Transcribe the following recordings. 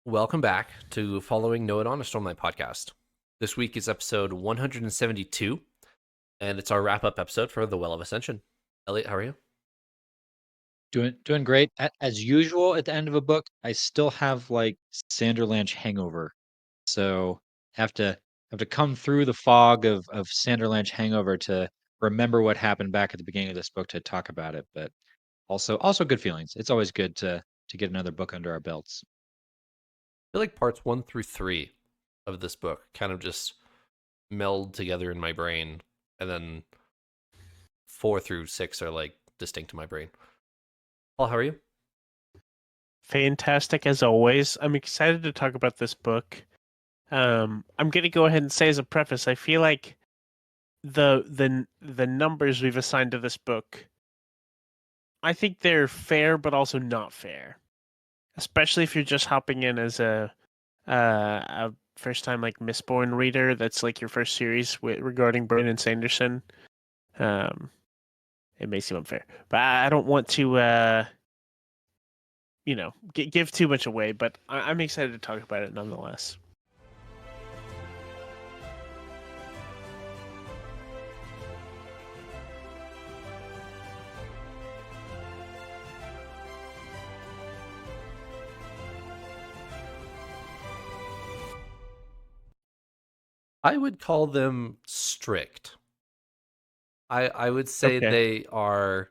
Welcome back to Following Noah on a Stormlight podcast. This week is episode 172, and it's our wrap-up episode for The Well of Ascension. Eliot, how are you? Doing great. As usual, at the end of a book, I still have like Sanderlanche hangover, so have to come through the fog of Sanderlanche hangover to remember what happened back at the beginning of this book to talk about it. But also good feelings. It's always good to get another book under our belts. I feel like parts 1 through 3 of this book kind of just meld together in my brain, and then 4 through 6 are like distinct to my brain. Paul, how are you? Fantastic as always. I'm excited to talk about this book. I'm going to go ahead and say as a preface, I feel like the numbers we've assigned to this book, I think they're fair, but also not fair. Especially if you're just hopping in as a first time like Mistborn reader. That's like your first series regarding Brandon Sanderson. It may seem unfair, but I don't want to give too much away, but I'm excited to talk about it nonetheless. I would call them strict. I would say Okay. they are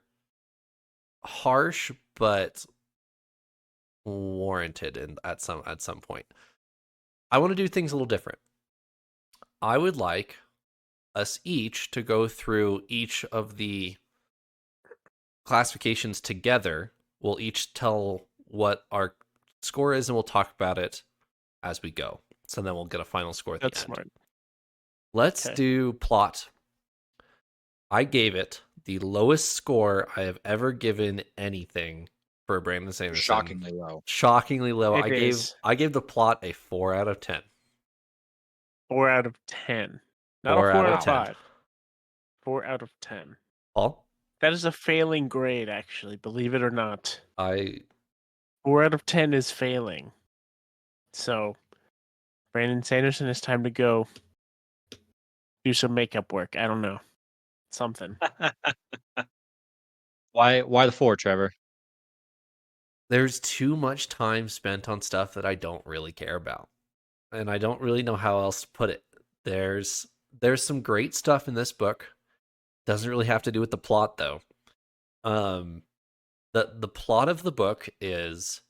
harsh, but warranted at some point. I want to do things a little different. I would like us each to go through each of the classifications together. We'll each tell what our score is, and we'll talk about it as we go. So then we'll get a final score at That's the end. smart. Let's Okay. do plot. I gave it the lowest score I have ever given anything for Brandon Sanderson. Shockingly low. Shockingly low. It I gave the plot a 4 out of 10. 4 out of 10. Not 4 a 4 out out of of 10. 5. 4 out of 10. Paul? That is a failing grade, actually, believe it or not. 4 out of 10 is failing. So, Brandon Sanderson, it's time to go do some makeup work. I don't know. Something. Why the 4, Trevor? There's too much time spent on stuff that I don't really care about. And I don't really know how else to put it. There's some great stuff in this book. Doesn't really have to do with the plot though. The plot of the book is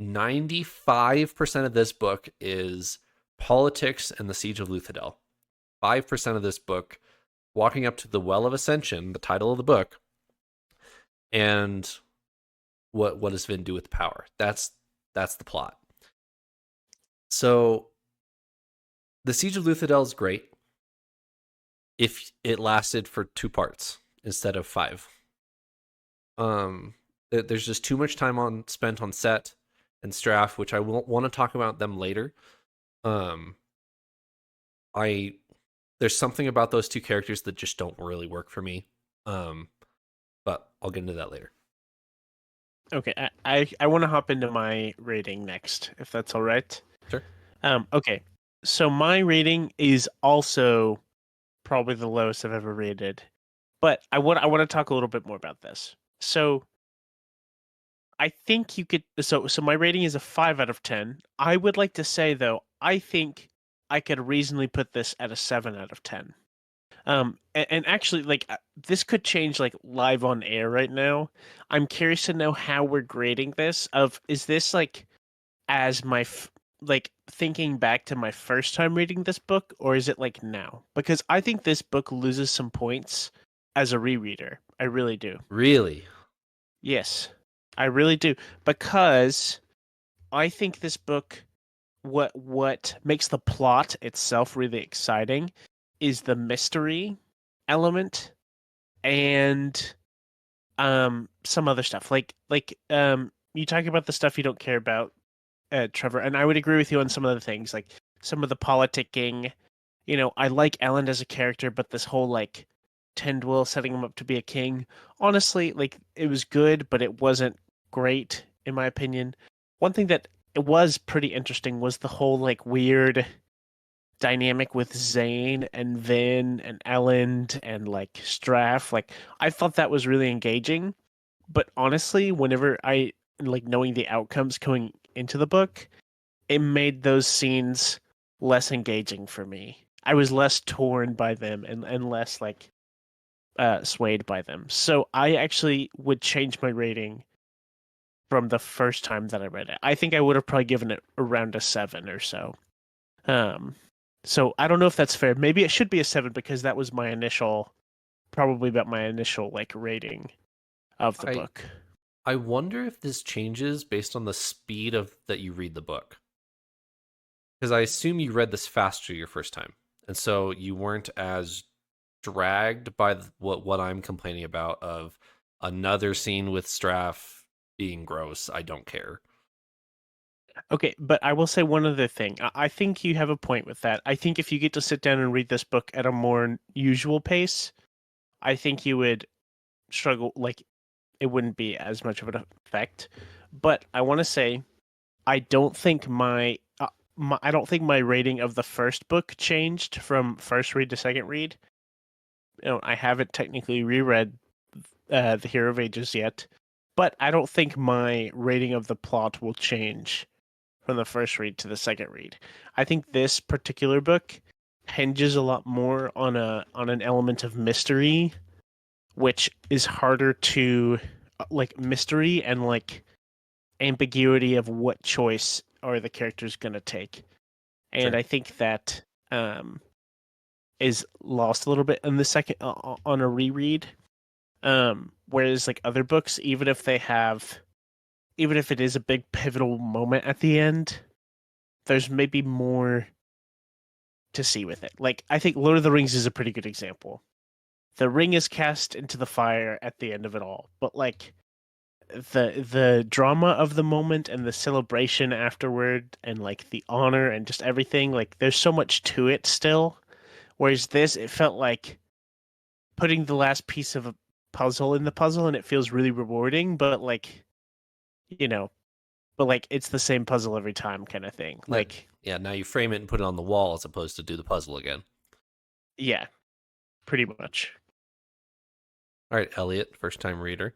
95% of this book is politics and the Siege of Luthadel. 5% of this book, walking up to the Well of Ascension, the title of the book, and what does Vin do with power? That's the plot. So the Siege of Luthadel is great if it lasted for 2 parts instead of 5. There's just too much time spent on Set and Straff, which I won't want to talk about them later. There's something about those 2 characters that just don't really work for me. But I'll get into that later. Okay, I want to hop into my rating next, if that's all right. Sure. Okay, so my rating is also probably the lowest I've ever rated, but I want to talk a little bit more about this. So I think you could. So my rating is a 5 out of 10. I would like to say though, I think I could reasonably put this at a 7 out of 10. And actually, like this could change like live on air right now. I'm curious to know how we're grading this. Is this like as my like thinking back to my first time reading this book, or is it like now? Because I think this book loses some points as a rereader. I really do. Really? Yes, I really do, because I think this book, what makes the plot itself really exciting is the mystery element and some other stuff. Like you talk about the stuff you don't care about, Trevor, and I would agree with you on some of the things, like some of the politicking. You know, I like Ellen as a character, but this whole like Tendwell setting him up to be a king, honestly, like it was good, but it wasn't great in my opinion. One thing that it was pretty interesting was the whole like weird dynamic with Zane and Vin and Elend and like Straff. Like I thought that was really engaging, but honestly, whenever I like knowing the outcomes going into the book, it made those scenes less engaging for me. I was less torn by them and less like swayed by them. So I actually would change my rating from the first time that I read it. I think I would have probably given it around a 7 or so. Um, so I don't know if that's fair. Maybe it should be a 7 because that was my initial, probably about my initial like rating of the I book. I wonder if this changes based on the speed of that you read the book. Because I assume you read this faster your first time, and so you weren't as dragged by what I'm complaining about of another scene with Straff being gross. I don't care. Okay, but I will say one other thing. I think you have a point with that. I think if you get to sit down and read this book at a more usual pace, I think you would struggle. Like, it wouldn't be as much of an effect. But I want to say, I don't think I don't think my rating of the first book changed from first read to second read. I haven't technically reread The Hero of Ages yet, but I don't think my rating of the plot will change from the first read to the second read. I think this particular book hinges a lot more on an element of mystery, which is harder to like mystery and like ambiguity of what choice are the characters going to take. And Sure. I think that um, is lost a little bit in the second on a reread. Whereas like other books, even if it is a big pivotal moment at the end, there's maybe more to see with it. Like I think Lord of the Rings is a pretty good example. The ring is cast into the fire at the end of it all, but like the drama of the moment and the celebration afterward and like the honor and just everything, like there's so much to it still. Whereas this, it felt like putting the last piece of a puzzle in the puzzle and it feels really rewarding, but like, you know, but like it's the same puzzle every time kind of thing. Like, Yeah, now you frame it and put it on the wall as opposed to do the puzzle again. yeah, pretty much. All right, Elliot, first time reader.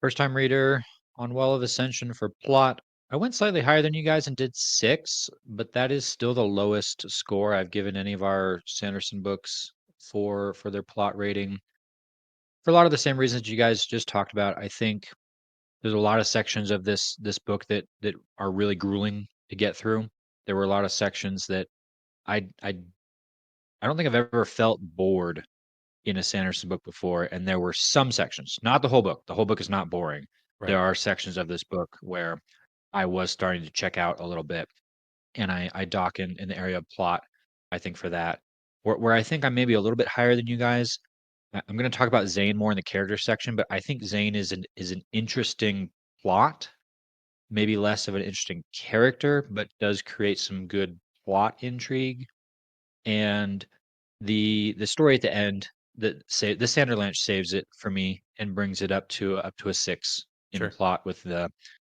First time reader on Well of Ascension for plot. I went slightly higher than you guys and did 6, but that is still the lowest score I've given any of our Sanderson books for their plot rating. For a lot of the same reasons you guys just talked about, I think there's a lot of sections of this book that are really grueling to get through. There were a lot of sections that I don't think I've ever felt bored in a Sanderson book before, and there were some sections, not the whole book. The whole book is not boring. There Right. are sections of this book where I was starting to check out a little bit, and I dock in the area of plot, I think, for that. Where I think I'm maybe a little bit higher than you guys. I'm going to talk about Zane more in the character section, but I think Zane is an interesting plot, maybe less of an interesting character, but does create some good plot intrigue. And the story at the end that say the Sanderlanche saves it for me and brings it up to a 6 in Sure. plot with the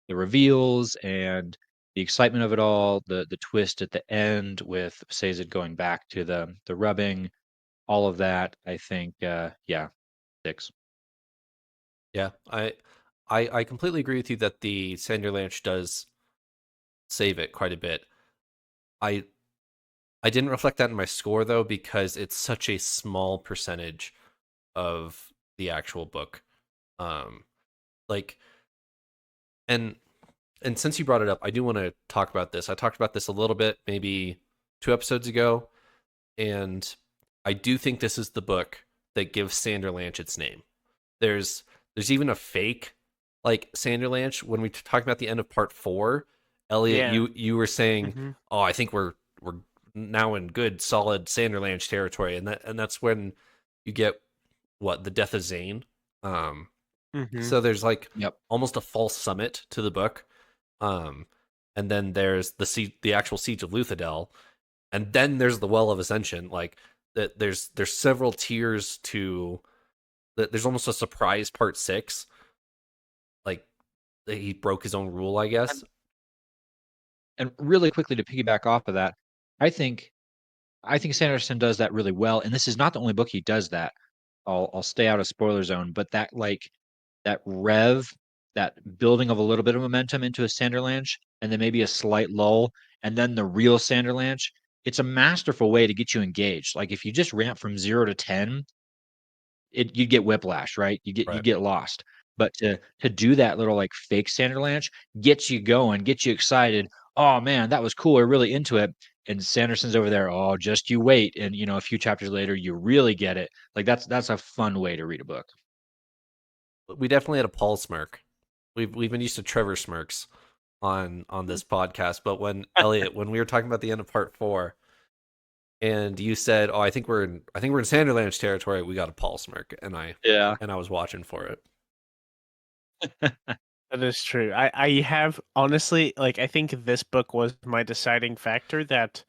reveals and the excitement of it all, the twist at the end with Sazed going back to the rubbing, all of that. I think yeah, 6. Yeah, I completely agree with you that the Sanderlanche does save it quite a bit. I I didn't reflect that in my score though because it's such a small percentage of the actual book. Um, like and and since you brought it up, I do want to talk about this. I talked about this a little bit maybe 2 episodes ago, and I do think this is the book that gives Sanderlanche its name. There's there's even a fake like Sanderlanche when we talked about the end of part 4. Elliot, Yeah. you were saying, Hmm. "Oh, I think we're now in good solid Sanderlanche territory," and that's when you get what the death of Zane. Um, Hmm. so there's like Yep. almost a false summit to the book. Um, and then there's the actual siege of Luthadel, and then there's the Well of Ascension. Like that, there's several tiers to that. There's almost a surprise part 6. Like he broke his own rule, I guess. And really quickly to piggyback off of that, I think Sanderson does that really well. And this is not the only book he does that. I'll stay out of spoiler zone, but that that building of a little bit of momentum into a Sanderlanche, and then maybe a slight lull, and then the real Sanderlanche. It's a masterful way to get you engaged. Like if you just ramp from 0 to 10, you'd get whiplash, right? You get lost. But to do that little like fake Sanderlanche gets you going, gets you excited. Oh man, that was cool. We're really into it. And Sanderson's over there. Oh, just you wait. And a few chapters later, you really get it. Like that's a fun way to read a book. We definitely had a Paul smirk. We've been used to Trevor smirks on this podcast, but when Eliot, when we were talking about the end of part 4, and you said, "Oh, I think we're in Sanderlanche territory," we got a Paul smirk, and I was watching for it. That is true. I have honestly, like, I think this book was my deciding factor that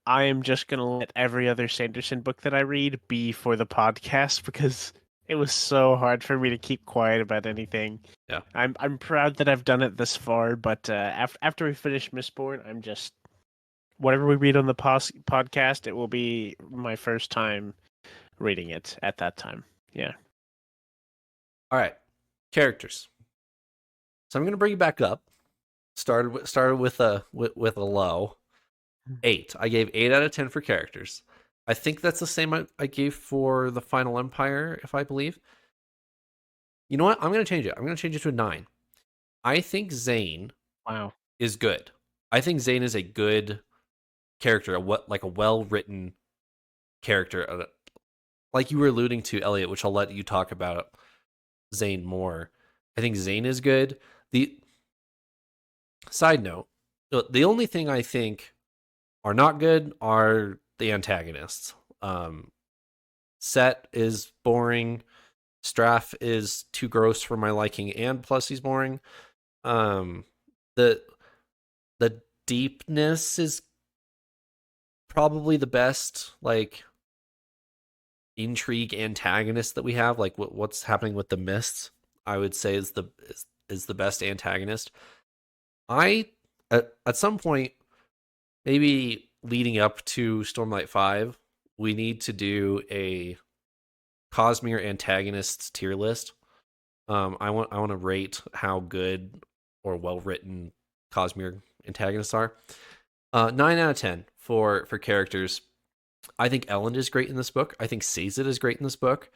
I am just gonna let every other Sanderson book that I read be for the podcast because it was so hard for me to keep quiet about anything. Yeah, I'm proud that I've done it this far, but after we finish Mistborn, I'm just whatever we read on the podcast, it will be my first time reading it at that time. Yeah. All right, characters. So I'm going to bring you back up. Started with a low 8. I gave 8 out of 10 for characters. I think that's the same I gave for the Final Empire, if I believe. You know what? I'm going to change it. I'm going to change it to a 9. I think Zane is good. I think Zane is a good character, a well-written character. Like you were alluding to, Eliot, which I'll let you talk about Zane more. I think Zane is good. The side note, the only thing I think are not good are the antagonists. Set is boring. Straff is too gross for my liking, and plus he's boring. The deepness is probably the best like intrigue antagonist that we have. Like what's happening with the mists, I would say is the best antagonist. At some point, maybe leading up to Stormlight 5, we need to do a Cosmere antagonists tier list. I want to rate how good or well written Cosmere antagonists are. 9 out of 10 for characters. I think Ellen is great in this book. I think Sazed is great in this book.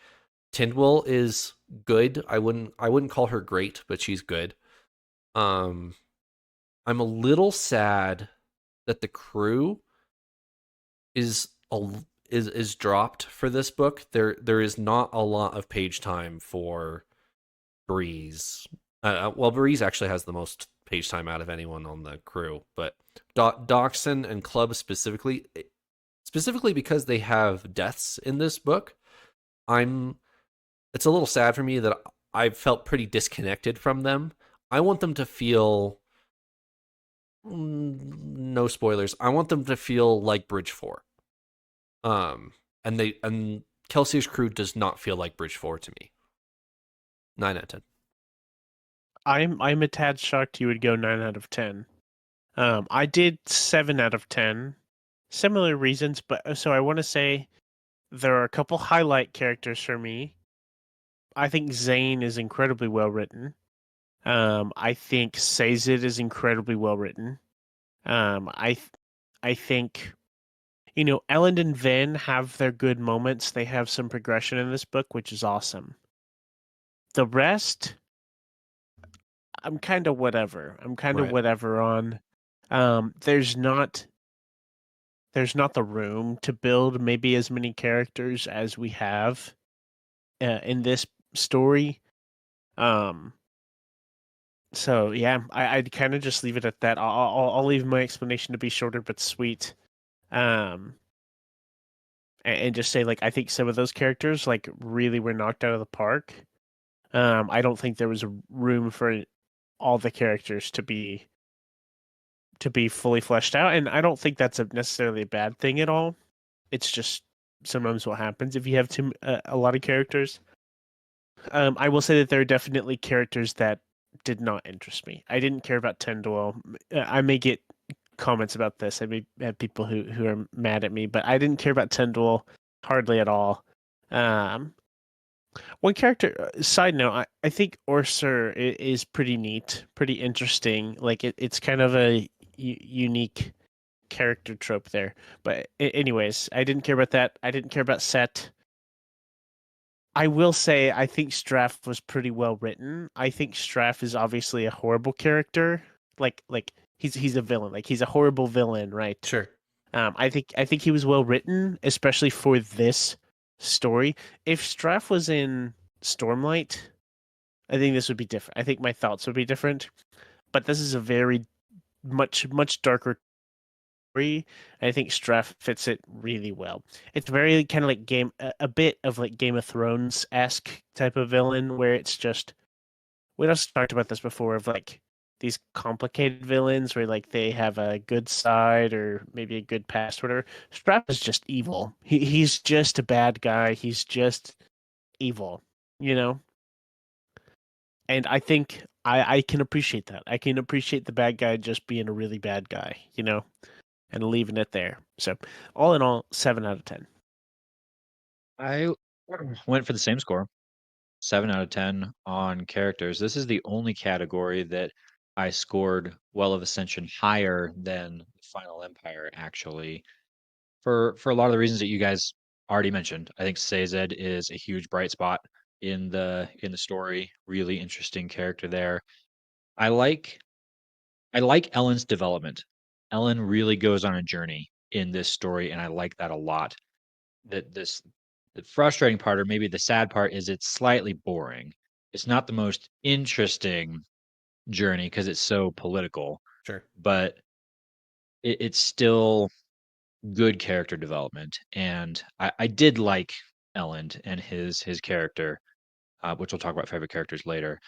Tindwyl is good. I wouldn't call her great, but she's good. I'm a little sad that the crew is dropped for this book. There is not a lot of page time for Breeze. Well, Breeze actually has the most page time out of anyone on the crew, but Doxson and Club specifically because they have deaths in this book, it's a little sad for me that I've felt pretty disconnected from them. I want them to feel, no spoilers, I want them to feel like Bridge 4. And Kelsey's crew does not feel like Bridge 4 to me. 9 out of 10. I'm a tad shocked you would go 9 out of 10. I did 7 out of 10. Similar reasons, but so I want to say there are a couple highlight characters for me. I think Zane is incredibly well written. I think Sazed is incredibly well written. I think Ellen and Vin have their good moments. They have some progression in this book, which is awesome. The rest, I'm kind of whatever. I'm kind of whatever on. There's not the room to build maybe as many characters as we have in this story. So yeah, I'd kind of just leave it at that. I'll leave my explanation to be shorter but sweet. And just say, like, I think some of those characters like really were knocked out of the park. I don't think there was room for all the characters to be fully fleshed out, and I don't think that's necessarily a bad thing at all. It's just sometimes what happens if you have a lot of characters. I will say that there are definitely characters that did not interest me. I didn't care about Tindwyl. I may get comments about this. I may have people who are mad at me, but I didn't care about Tyndall hardly at all. One character, side note, I think Orser is pretty neat, pretty interesting. Like it's kind of a unique character trope there. But anyways, I didn't care about that. I didn't care about Set. I will say I think Straff was pretty well written. I think Straff is obviously a horrible character. Like he's a villain. Like he's a horrible villain, right? Sure. I think he was well written, especially for this story. If Straff was in Stormlight, I think this would be different. I think my thoughts would be different. But this is a very much darker story. I think Straff fits it really well. It's very kind of like a bit of like Game of Thrones esque type of villain, where it's just we also talked about this before of like these complicated villains where like they have a good side or maybe a good past, whatever. Straff is just evil. He's just a bad guy. He's just evil, you know? And I think I can appreciate that. I can appreciate the bad guy just being a really bad guy, you know, and leaving it there. So all in all, 7 out of 10. I went for the same score, 7 out of 10 on characters. This is the only category that I scored Well of Ascension higher than Final Empire, actually, for a lot of the reasons that you guys already mentioned. I think Sazed is a huge bright spot in the story. Really interesting character there. I like I like Ellen's development. Ellen really goes on a journey in this story, and I like that a lot. That this the frustrating part, or maybe the sad part, is it's slightly boring. It's not the most interesting journey because it's so political, Sure. but it's still good character development. And I did like Ellen and his character, which we'll talk about favorite characters later.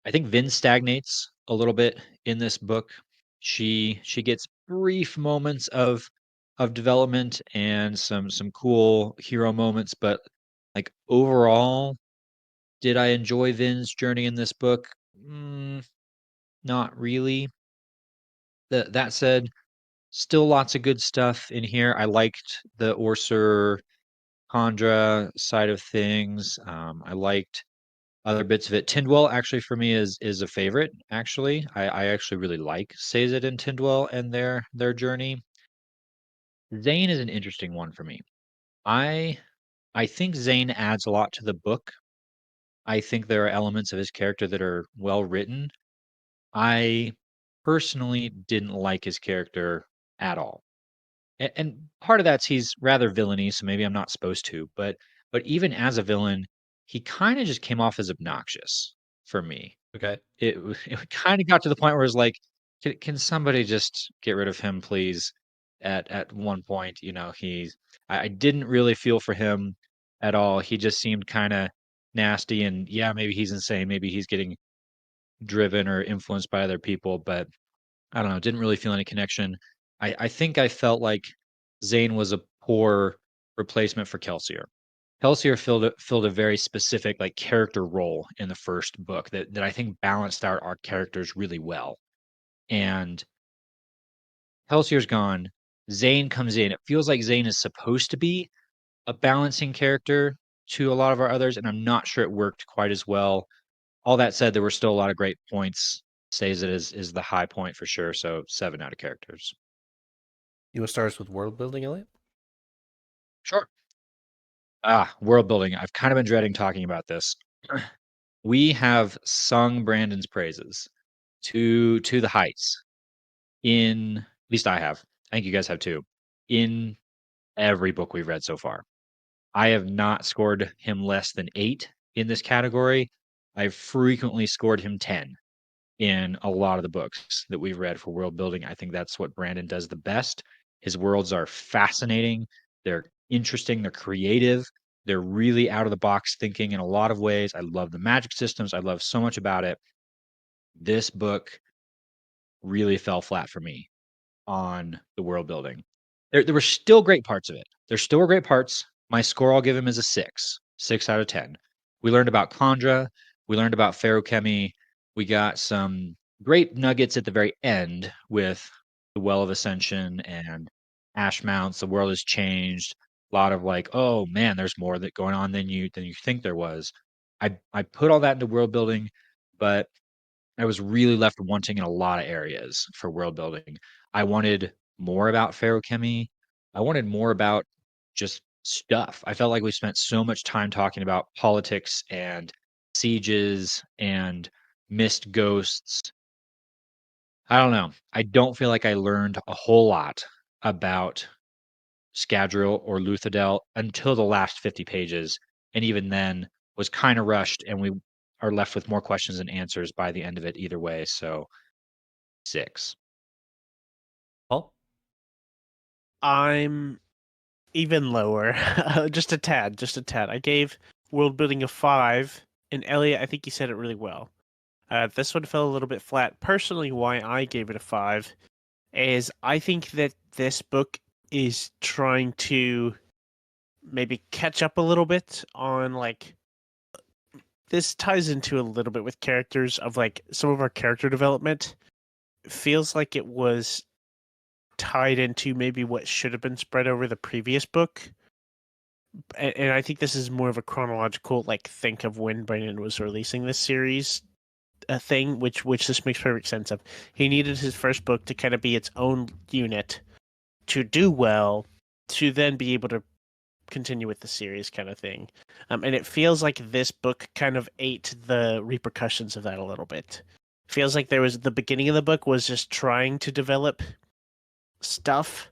I think Vin stagnates a little bit in this book. She gets brief moments of development and some cool hero moments, but like overall, did I enjoy Vin's journey in this book? Not really. That said, still lots of good stuff in here. I liked the Orser Chandra side of things. I liked other bits of it. Tindwell actually for me is a favorite. Actually, I actually really like Sazed and Tindwell and their journey. Zane is an interesting one for me. I I think Zane adds a lot to the book. I think there are elements of his character that are well written. I personally didn't like his character at all. And part of that's he's rather villainy, so maybe I'm not supposed to, but even as a villain, he kind of just came off as obnoxious for me. Okay. It kind of got to the point where it's like, can somebody just get rid of him, please? At one point, I didn't really feel for him at all. He just seemed kind of nasty, and yeah, maybe he's insane, maybe he's getting driven or influenced by other people, but I don't know, didn't really feel any connection. I think I felt like Zane was a poor replacement for Kelsier. Kelsier filled a very specific like character role in the first book that I think balanced out our characters really well. And Kelsier's gone. Zane comes in. It feels like Zane is supposed to be a balancing character to a lot of our others, and I'm not sure it worked quite as well. All that said, there were still a lot of great points. Says it is the high point for sure. So 7 out of characters. You want to start us with world building, Elliot? Sure. World building. I've kind of been dreading talking about this. We have sung Brandon's praises to the heights at least I have. I think you guys have too. In every book we've read so far. I have not scored him less than 8 in this category. I've frequently scored him 10 in a lot of the books that we've read for world building. I think that's what Brandon does the best. His worlds are fascinating, they're interesting, they're creative, they're really out of the box thinking in a lot of ways. I love the magic systems, I love so much about it. This book really fell flat for me on the world building. There were still great parts of it. There still were great parts. My score I'll give him is a 6 out of 10. We learned about Khandra. We learned about ferrochemy. We got some great nuggets at the very end with the Well of Ascension and Ash Mounts. The world has changed. A lot of like, oh man, there's more that going on than you think there was. I put all that into world building, but I was really left wanting in a lot of areas for world building. I wanted more about feruchemy. I wanted more about just stuff. I felt like we spent so much time talking about politics and sieges and mist ghosts. I don't know. I don't feel like I learned a whole lot about Scadrial or Luthadel until the last 50 pages. And even then was kind of rushed, and we are left with more questions than answers by the end of it either way. So 6. Paul? I'm even lower, just a tad, just a tad. I gave world building a 5, and Eliot, I think you said it really well. This one fell a little bit flat. Personally, why I gave it a 5 is I think that this book is trying to maybe catch up a little bit on like this ties into a little bit with characters of like some of our character development. Feels like it was tied into maybe what should have been spread over the previous book. And I think this is more of a chronological, like, think of when Brandon was releasing this series thing, which this makes perfect sense of. He needed his first book to kind of be its own unit to do well, to then be able to continue with the series kind of thing. And it feels like this book kind of ate the repercussions of that a little bit. Feels like there was the beginning of the book was just trying to develop stuff,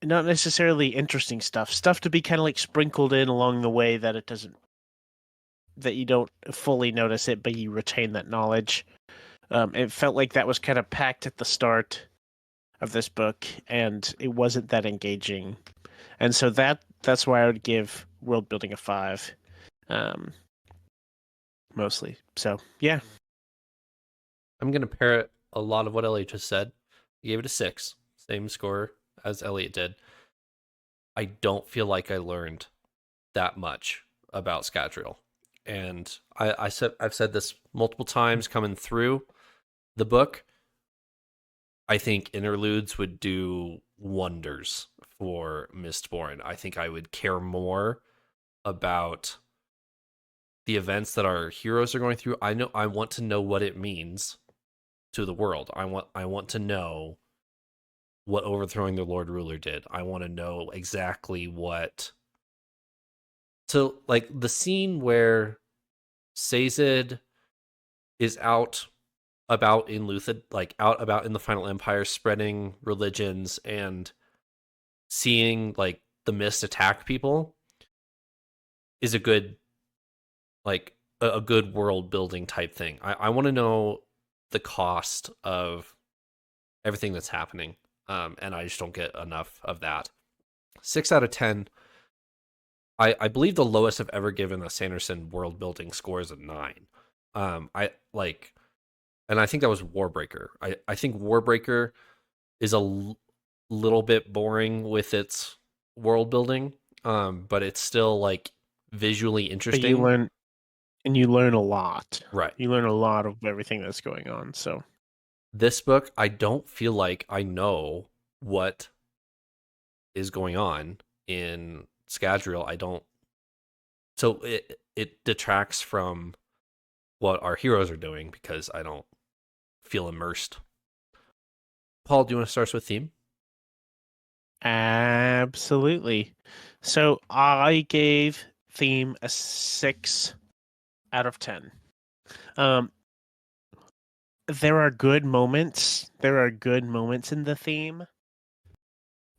not necessarily interesting stuff to be kind of like sprinkled in along the way that it doesn't, that you don't fully notice it, but you retain that knowledge. It felt like that was kind of packed at the start of this book, and it wasn't that engaging. And so that's why I would give world building a 5, mostly. So yeah, I'm going to parrot a lot of what Elliot just said. I gave it a 6, same score as Elliot did. I don't feel like I learned that much about Scadrial. And I've said this multiple times coming through the book. I think interludes would do wonders for Mistborn. I think I would care more about the events that our heroes are going through. I want to know what it means to the world. I want to know what overthrowing the Lord Ruler did. I want to know exactly what. So, like the scene where Sazed is out about in Luthad, like out about in the Final Empire, spreading religions and seeing like the mist attack people, is a good, like a good world building type thing. I want to know the cost of everything that's happening, and I just don't get enough of that. 6 out of 10. I believe the lowest I've ever given a Sanderson world building score is a 9. I like, and I think that was Warbreaker. I think Warbreaker is a little bit boring with its world building, but it's still like visually interesting. but you learn a lot. Right. You learn a lot of everything that's going on. So This book, I don't feel like I know what is going on in Scadrial. I don't. So it detracts from what our heroes are doing because I don't feel immersed. Paul, do you want to start us with theme? absolutely. So I gave theme a 6 out of 10. There are good moments. There are good moments in the theme.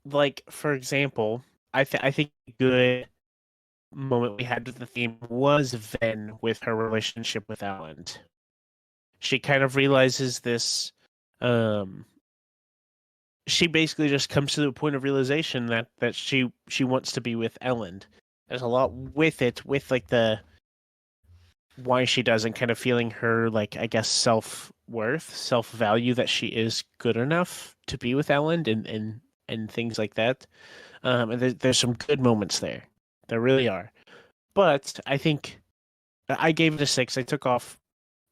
Like, for example, I think a good moment we had with the theme was Ven with her relationship with Alan. She kind of realizes this. She basically just comes to the point of realization that she wants to be with Ellen. There's a lot with it, with like the why she doesn't, kind of feeling her, like, I guess, self-worth, self-value, that she is good enough to be with Ellen and things like that. And there's some good moments there. There really are. But I think I gave it a 6. I took off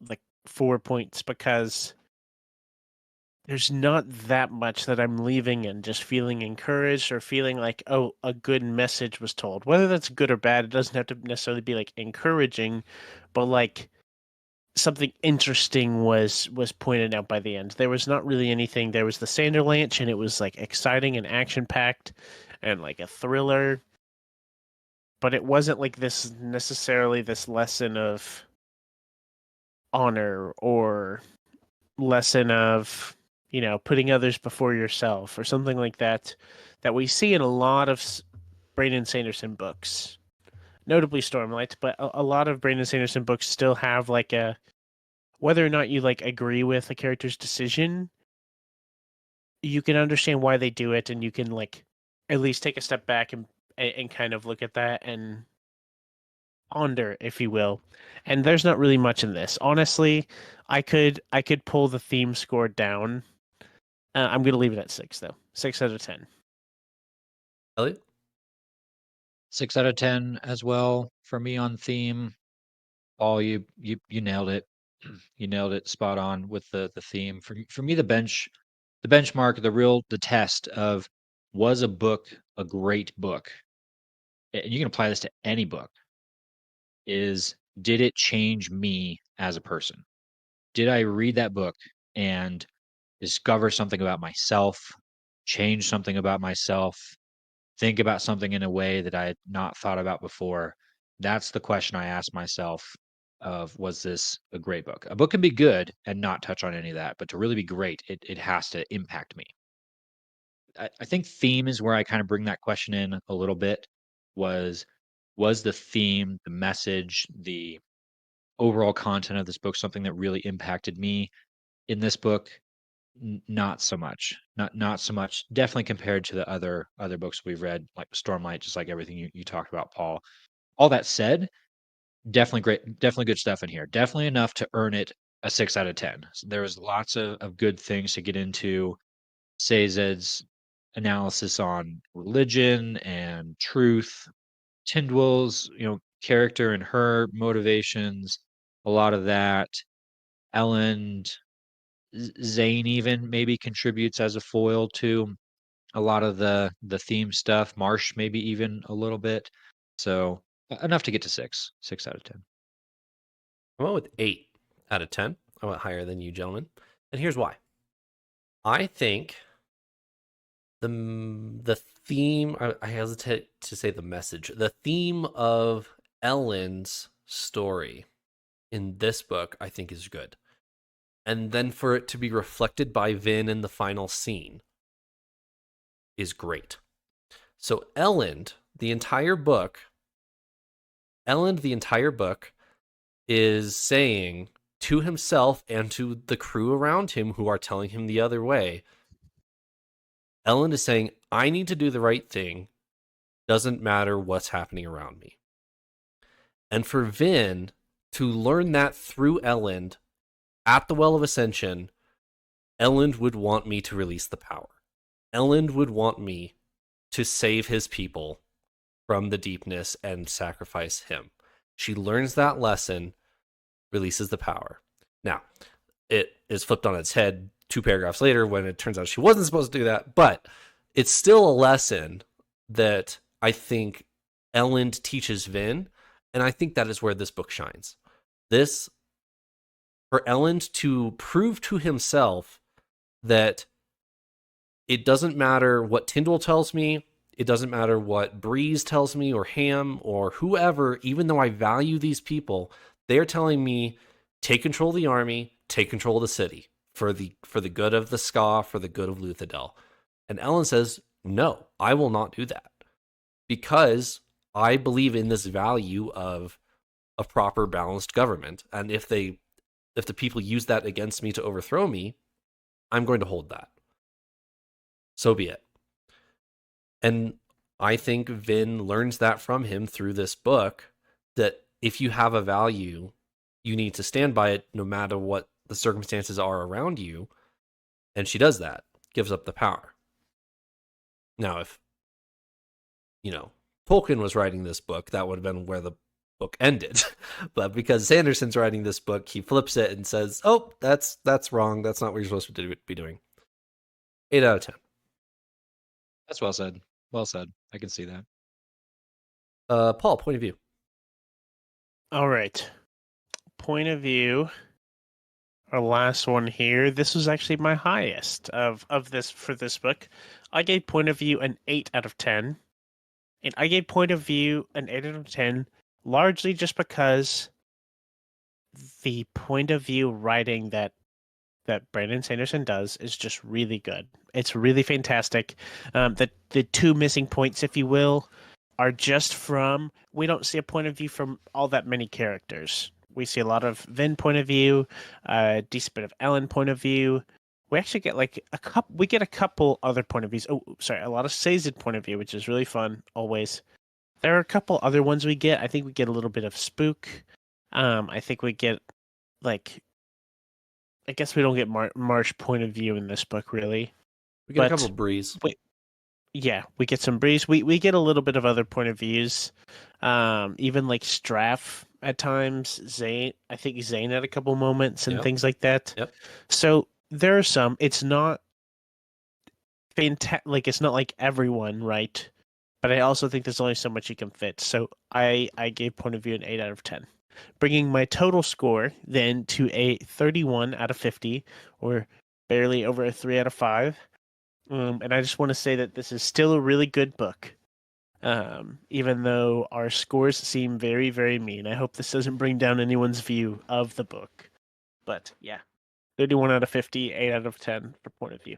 like 4 points because there's not that much that I'm leaving and just feeling encouraged or feeling like, oh, a good message was told. Whether that's good or bad, it doesn't have to necessarily be like encouraging, but like something interesting was pointed out by the end. There was not really anything. There was the Sanderlanche, and it was like exciting and action packed and like a thriller, but it wasn't like this necessarily this lesson of honor or lesson of, you know, putting others before yourself or something like that that we see in a lot of Brandon Sanderson books, notably Stormlight, but a lot of Brandon Sanderson books still have like a, whether or not you like agree with a character's decision, you can understand why they do it, and you can like at least take a step back and kind of look at that and ponder, if you will. And there's not really much in this. Honestly, I could pull the theme score down. I'm gonna leave it at 6 though. 6 out of 10. Eliot? 6 out of 10 as well for me on theme. Paul, you nailed it. You nailed it spot on with the theme. For me, the benchmark, the test of, was a book a great book? And you can apply this to any book. Is, did it change me as a person? Did I read that book and discover something about myself, change something about myself, think about something in a way that I had not thought about before? That's the question I ask myself of, was this a great book? A book can be good and not touch on any of that, but to really be great, it has to impact me. I think theme is where I kind of bring that question in a little bit. Was the theme, the message, the overall content of this book something that really impacted me? In this book, not so much. Not so much. Definitely compared to the other books we've read, like Stormlight, just like everything you talked about, Paul. All that said, definitely great, definitely good stuff in here. Definitely enough to earn it a 6 out of 10. So there was lots of good things to get into. Sazed's analysis on religion and truth, Tyndall's, character and her motivations, a lot of that. Ellen, Zane even maybe contributes as a foil to a lot of the theme stuff. Marsh maybe even a little bit. So enough to get to 6 out of 10. I went with 8 out of 10. I went higher than you, gentlemen. And here's why. I think the theme, I hesitate to say the message, the theme of Ellen's story in this book, I think is good. And then for it to be reflected by Vin in the final scene is great. So Ellen, the entire book is saying to himself and to the crew around him who are telling him the other way, Ellen is saying, I need to do the right thing. Doesn't matter what's happening around me. And for Vin to learn that through Ellen at the Well of Ascension, Ellen would want me to release the power. Ellen would want me to save his people from the deepness and sacrifice him. She learns that lesson, releases the power. Now, it is flipped on its head 2 paragraphs later when it turns out she wasn't supposed to do that, but it's still a lesson that I think Ellen teaches Vin, and I think that is where this book shines. This, for Ellen to prove to himself that it doesn't matter what Tyndall tells me, it doesn't matter what Breeze tells me, or Ham, or whoever, even though I value these people, they're telling me, take control of the army, take control of the city, for the good of the Ska, for the good of Luthadel. And Ellen says, no, I will not do that. Because I believe in this value of a proper, balanced government. And if the people use that against me to overthrow me, I'm going to hold that. So be it. And I think Vin learns that from him through this book, that if you have a value, you need to stand by it no matter what the circumstances are around you. And she does that, gives up the power. Now, if, Tolkien was writing this book, that would have been where the book ended. But because Sanderson's writing this book, he flips it and says, oh, that's wrong. That's not what you're supposed to be doing. 8 out of 10. That's well said. Well said. I can see that. Paul, point of view. All right. Point of view. Our last one here. This was actually my highest of this for this book. I gave point of view an 8 out of 10. And I gave point of view an 8 out of 10 largely just because the point of view writing that Brandon Sanderson does is just really good. It's really fantastic. The two missing points, if you will, are just from we don't see a point of view from all that many characters. We see a lot of Vin point of view, a decent bit of Ellen point of view. We actually get like a couple. We get a couple other point of views. Oh, sorry, a lot of Sazed point of view, which is really fun always. There are a couple other ones we get. I think we get a little bit of Spook. I think we get like I guess we don't get Marsh point of view in this book really. We get a But couple of Breeze. Yeah, we get some Breeze. We get a little bit of other point of views. Even like Straff at times. Zane, I think Zane had a couple moments and Yep. things like that. Yep. So there are some. It's not like it's not like everyone, right? But I also think there's only so much you can fit. So I gave point of view an 8 out of 10. Bringing my total score then to a 31 out of 50, or barely over a 3 out of 5. And I just want to say that this is still a really good book. Even though our scores seem very, very mean. I hope this doesn't bring down anyone's view of the book. But yeah, 31 out of 50, 8 out of 10 for point of view.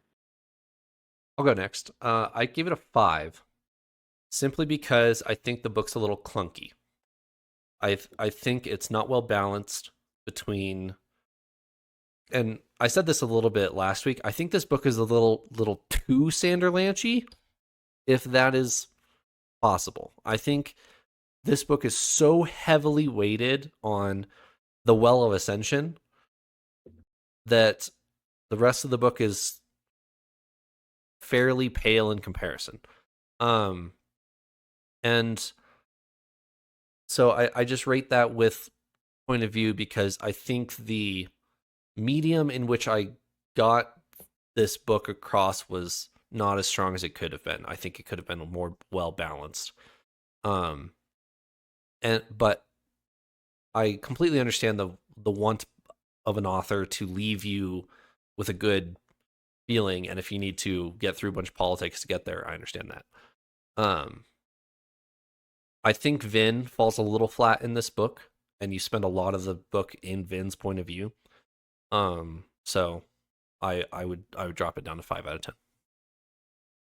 I'll go next. I gave it a 5, simply because I think the book's a little clunky. I think it's not well balanced between, and I said this a little bit last week. I think this book is a little too Sanderlanchy, if that is possible. I think this book is so heavily weighted on the Well of Ascension that the rest of the book is fairly pale in comparison. And so I just rate that with point of view because I think the medium in which I got this book across was not as strong as it could have been. I think it could have been more well balanced. But I completely understand the want of an author to leave you with a good feeling, and if you need to get through a bunch of politics to get there, I understand that. I think Vin falls a little flat in this book, and you spend a lot of the book in Vin's point of view. So I would drop it down to 5 out of 10.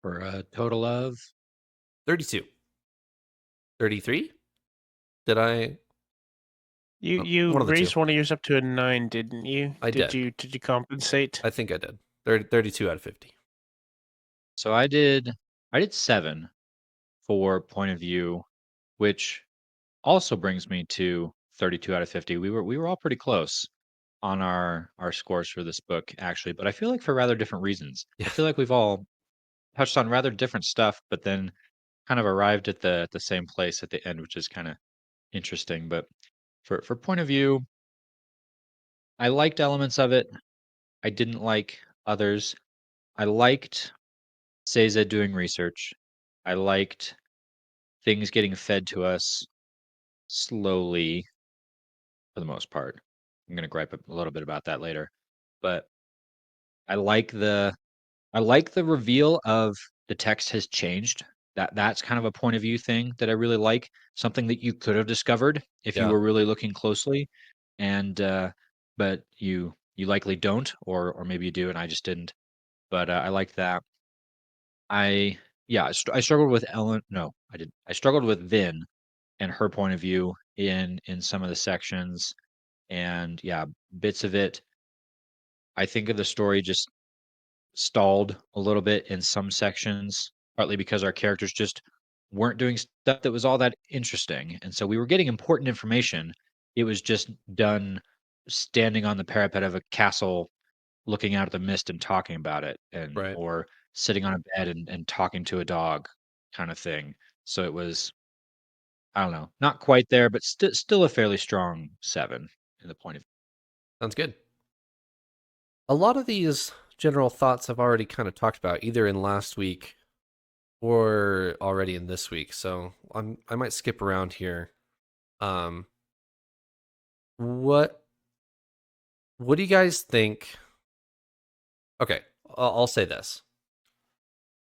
For a total of 32. 33? Did I? You one of the raised two. one of yours up to a 9, didn't you? I did. Did you compensate? I think I did. 32 out of 50. So I did 7 for point of view, which also brings me to 32 out of 50. We were all pretty close on our scores for this book actually, but I feel like for rather different reasons. Yeah. I feel like we've all touched on rather different stuff, but then kind of arrived at the same place at the end, which is kind of interesting. But for point of view, I liked elements of it. I didn't like others. I liked Seiza doing research. I liked things getting fed to us slowly for the most part. I'm gonna gripe a little bit about that later. But I like the reveal of the text has changed. That's kind of a point of view thing that I really like. Something that you could have discovered if you Yeah. were really looking closely, and but you likely don't, or maybe you do, and I just didn't. But I like that. I struggled with Ellen. No, I didn't. I struggled with Vin and her point of view in some of the sections, and yeah, bits of it. I think of the story just stalled a little bit in some sections, partly because our characters just weren't doing stuff that was all that interesting. And so we were getting important information. It was just done standing on the parapet of a castle, looking out at the mist and talking about it, and Right. or sitting on a bed and talking to a dog kind of thing. So it was, I don't know, not quite there, but still a fairly strong 7 in the point of Sounds good. A lot of these general thoughts I've already kind of talked about, either in last week or already in this week. So I might skip around here. What do you guys think? Okay, I'll say this.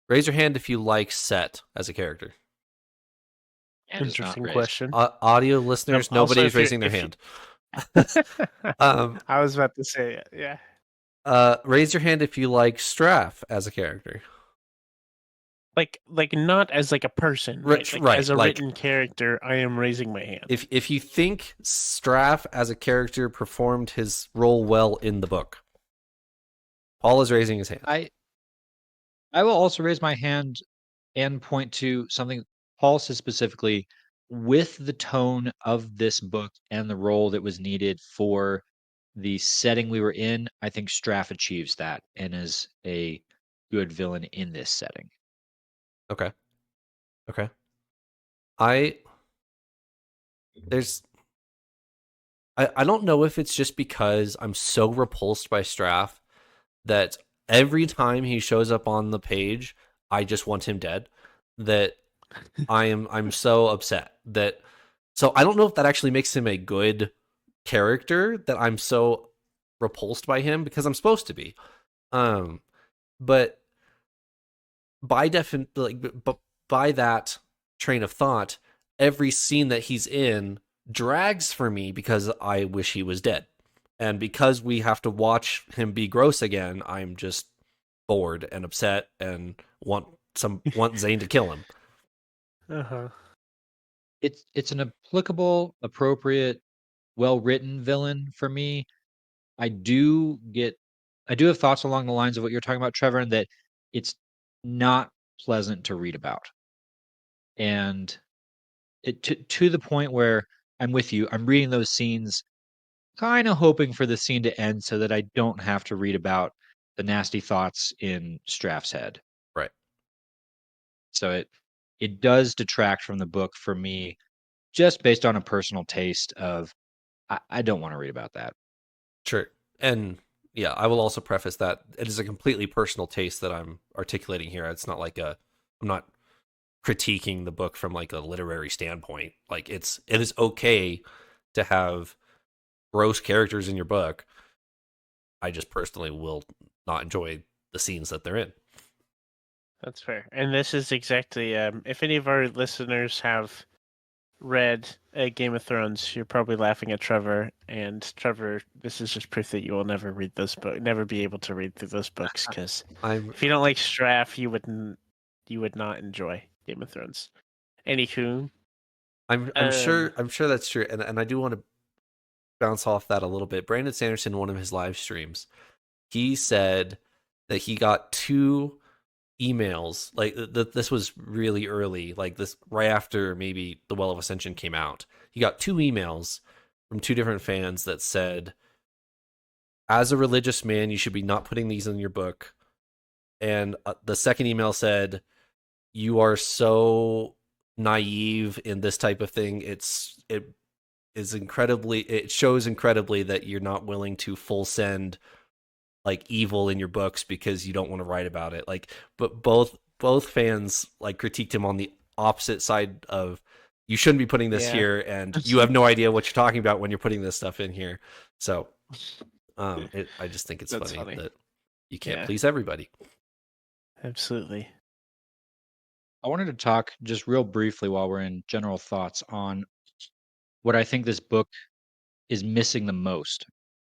Raise your hand if you like Set as a character. Hand is not Interesting raised. question. Audio listeners, Also, nobody's if you're- raising their if you- hand. I was about to say it. Yeah. Raise your hand if you like Straff as a character. Like not as like a person, right? Like, Right, as a like- written character, I am raising my hand. If you think Straff as a character performed his role well in the book, Paul is raising his hand. I will also raise my hand and point to something Paul says specifically with the tone of this book and the role that was needed for the setting we were in. I think Straff achieves that and is a good villain in this setting. Okay. I don't know if it's just because I'm so repulsed by Straff that every time he shows up on the page, I just want him dead. That I'm so upset that. So I don't know if that actually makes him a good character, that I'm so repulsed by him, because I'm supposed to be. But by by that train of thought, every scene that he's in drags for me because I wish he was dead. And because we have to watch him be gross again, I'm just bored and upset and want Zane to kill him. Uh-huh. It's an applicable, appropriate, well-written villain for me. I do have thoughts along the lines of what you're talking about, Trevor, and that it's not pleasant to read about. And to the point where I'm with you. I'm reading those scenes, kind of hoping for the scene to end so that I don't have to read about the nasty thoughts in Straff's head. Right. So it does detract from the book for me, just based on a personal taste of I don't want to read about that. Sure. And yeah, I will also preface that it is a completely personal taste that I'm articulating here. It's not like I'm not critiquing the book from like a literary standpoint. Like it is okay to have gross characters in your book. I just personally will not enjoy the scenes that they're in. That's fair. And this is exactly if any of our listeners have read Game of Thrones, you're probably laughing at Trevor. And Trevor, this is just proof that you will never read this book, never be able to read through those books, because if you don't like Straff, you would not enjoy Game of Thrones. Anywho, I'm sure that's true, and I do want to bounce off that a little bit. Brandon Sanderson, in one of his live streams, he said that he got 2 emails, like this was really early, like this right after maybe The Well of Ascension came out. He got 2 emails from 2 different fans that said, as a religious man, you should be not putting these in your book. And the second email said, you are so naive in this type of thing. It shows incredibly that you're not willing to full send like evil in your books because you don't want to write about it. Like, but both fans like critiqued him on the opposite side of, you shouldn't be putting this here, and you have no idea what you're talking about when you're putting this stuff in here. So I just think it's funny that you can't please everybody. Absolutely. I wanted to talk just real briefly while we're in general thoughts on what I think this book is missing the most.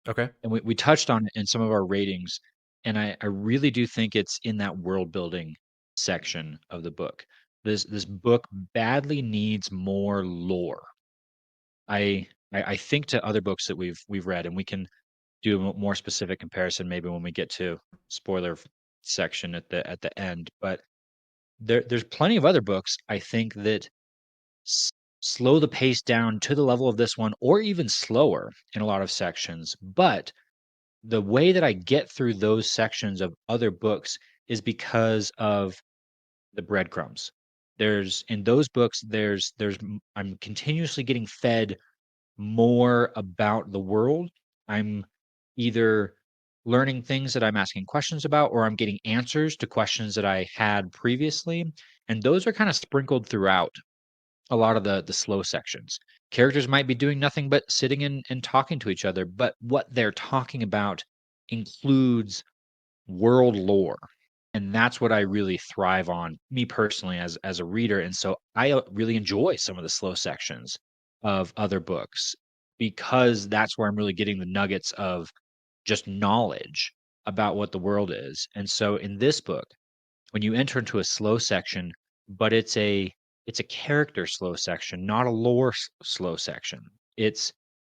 Okay. And we touched on it in some of our ratings, and I really do think it's in that world building section of the book. This book badly needs more lore. I think to other books that we've read, and we can do a more specific comparison maybe when we get to spoiler section at the end. But there's plenty of other books I think that slow the pace down to the level of this one, or even slower in a lot of sections. But the way that I get through those sections of other books is because of the breadcrumbs. There's in those books, I'm continuously getting fed more about the world. I'm either learning things that I'm asking questions about, or I'm getting answers to questions that I had previously. And those are kind of sprinkled throughout a lot of the slow sections. Characters might be doing nothing but sitting and talking to each other, but what they're talking about includes world lore. And that's what I really thrive on, me personally, as a reader. And so I really enjoy some of the slow sections of other books because that's where I'm really getting the nuggets of just knowledge about what the world is. And so in this book, when you enter into a slow section, but it's a character slow section, not a lore slow section. It's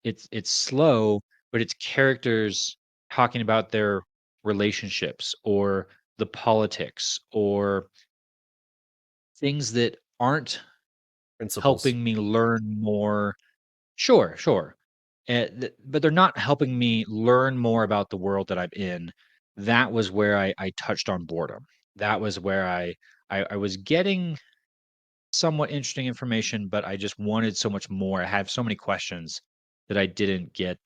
it's slow, but it's characters talking about their relationships or the politics or things that aren't Principles. helping me learn more. Sure, sure. But they're not helping me learn more about the world that I'm in. That was where I touched on boredom. That was where I was getting somewhat interesting information, but I just wanted so much more. I have so many questions that I didn't get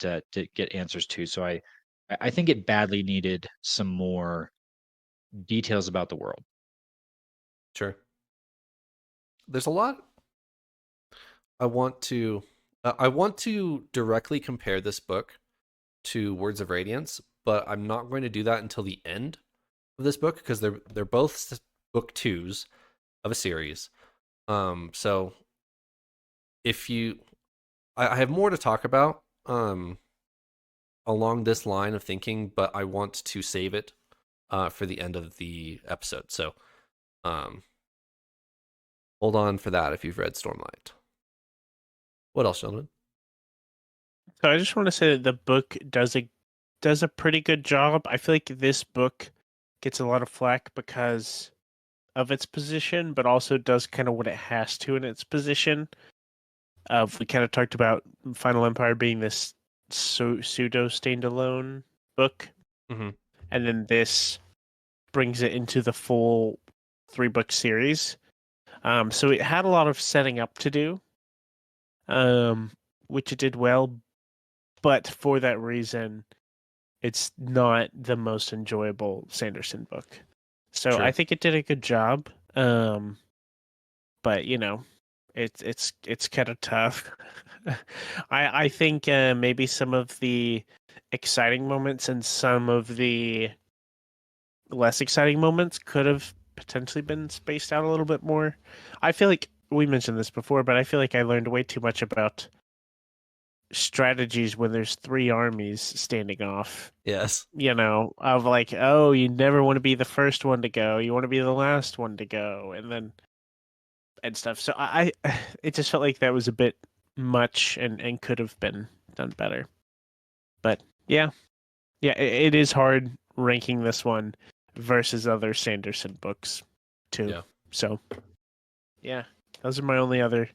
answers to. So I think it badly needed some more details about the world. Sure. There's a lot I want to I want to directly compare this book to Words of Radiance, but I'm not going to do that until the end of this book because they're both book twos of a series. So if you, I have more to talk about along this line of thinking, but I want to save it for the end of the episode. So um, hold on for that if you've read Stormlight. What else, gentlemen? So I just want to say that the book does a pretty good job. I feel like this book gets a lot of flack because of its position, but also does kind of what it has to in its position. We kind of talked about Final Empire being this pseudo standalone book, Mm-hmm. and then this brings it into the full 3-book series. So it had a lot of setting up to do, which it did well, but for that reason, it's not the most enjoyable Sanderson book. So Sure. I think it did a good job. But it's kind of tough. I think maybe some of the exciting moments and some of the less exciting moments could have potentially been spaced out a little bit more. I feel like we mentioned this before, but I feel like I learned way too much about strategies when there's 3 armies standing off. Yes. Of like, oh, you never want to be the first one to go. You want to be the last one to go, and stuff. So it just felt like that was a bit much and could have been done better. But yeah, it is hard ranking this one versus other Sanderson books too. Yeah. So yeah, those are my only other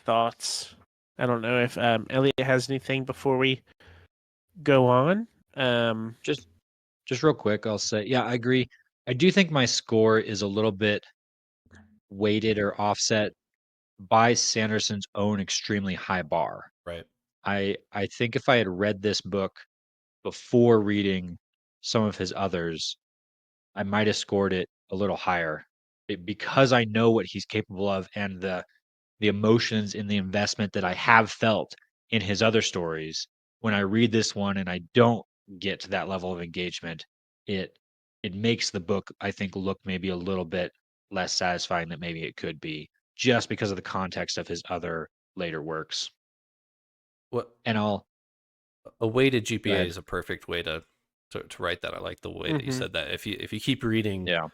thoughts. I don't know if Eliot has anything before we go on. Just real quick, I'll say, yeah, I agree. I do think my score is a little bit weighted or offset by Sanderson's own extremely high bar. Right. I think if I had read this book before reading some of his others, I might have scored it a little higher because I know what he's capable of and the emotions and the investment that I have felt in his other stories. When I read this one and I don't get to that level of engagement, it it makes the book, I think, look maybe a little bit less satisfying than maybe it could be, just because of the context of his other later works. What And I'll a weighted go GPA ahead. is a perfect way to write that. I like the way that you Mm-hmm. said that. If you keep reading Yeah.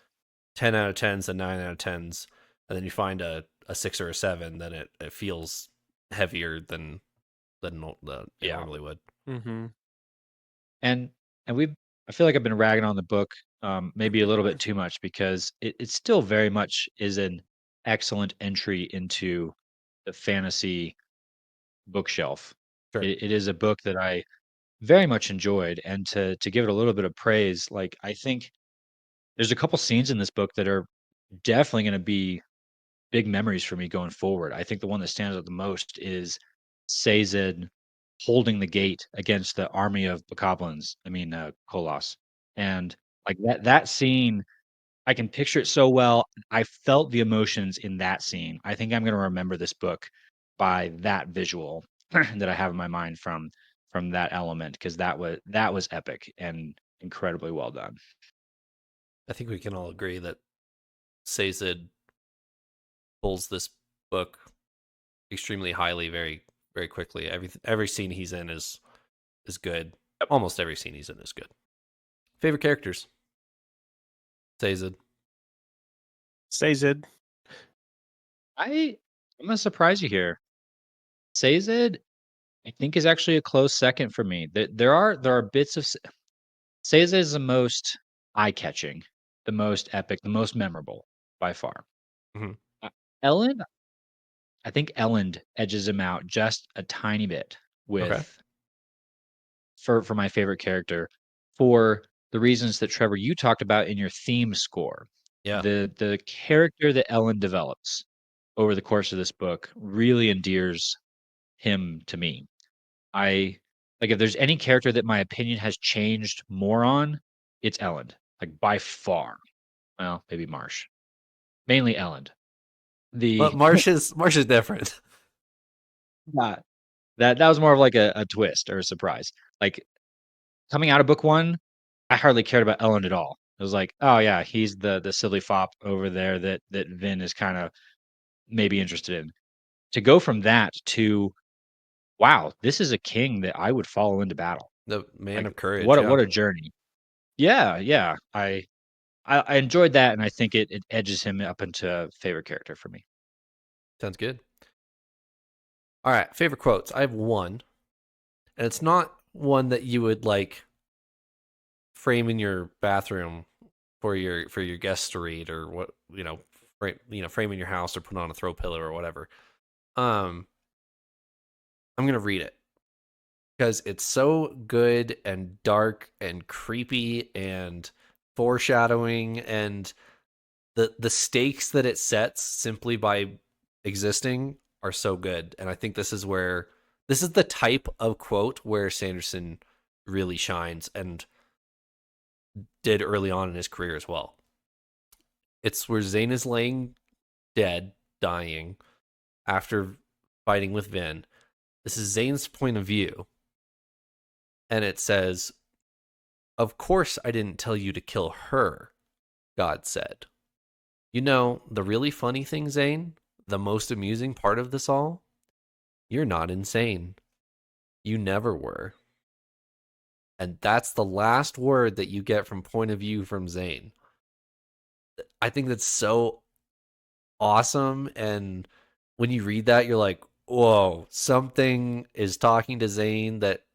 10 out of 10s and 9 out of 10s, and then you find a 6 or a 7, then it feels heavier than it Yeah. normally would. Mm-hmm. And and we've I feel like I've been ragging on the book maybe a little bit too much because it still very much is an excellent entry into the fantasy bookshelf. Sure. It is a book that I very much enjoyed, and to give it a little bit of praise, like I think there's a couple scenes in this book that are definitely going to be big memories for me going forward. I think the one that stands out the most is Sazed holding the gate against the army of bokoblins. Kolos, and like that scene, I can picture it so well. I felt the emotions in that scene. I think I'm going to remember this book by that visual that I have in my mind from that element, because that was epic and incredibly well done. I think we can all agree that Sazed pulls this book extremely highly, very, very quickly. Every scene he's in is good. Almost every scene he's in is good. Favorite characters? Sazed. Sazed. I'm gonna surprise you here. Sazed, I think, is actually a close second for me. There are bits of Sazed is the most eye-catching, the most epic, the most memorable by far. Mhm. Ellen, I think Ellen edges him out just a tiny bit Okay. for my favorite character, for the reasons that Trevor you talked about in your theme score. Yeah. The character that Ellen develops over the course of this book really endears him to me. I like, if there's any character that my opinion has changed more on, it's Ellen. Like, by far. Well, maybe Marsh. Mainly Ellen. But The Marsh is different. that that was more of like a twist or a surprise. Like, coming out of book one, I hardly cared about Ellen at all. It was like, oh yeah, he's the silly fop over there that Vin is kind of maybe interested in. To go from that to, wow, this is a king that I would follow into battle. The man Like, of courage. what a Yeah. what a journey. Yeah, yeah. I enjoyed that, and I think it edges him up into a favorite character for me. Sounds good. All right. Favorite quotes. I have one, and it's not one that you would like frame in your bathroom for your guests to read, or what, frame in your house or put on a throw pillow or whatever. I'm gonna read it because it's so good and dark and creepy and foreshadowing, and the stakes that it sets simply by existing are so good. And I think this is the type of quote where Sanderson really shines, and did early on in his career as well. It's where Zane is laying dead, dying, after fighting with Vin. This is Zane's point of view. And it says, "Of course I didn't tell you to kill her," God said. "You know, the really funny thing, Zane, the most amusing part of this all? You're not insane. You never were." And that's the last word that you get from point of view from Zane. I think that's so awesome. And when you read that, you're like, whoa, something is talking to Zane that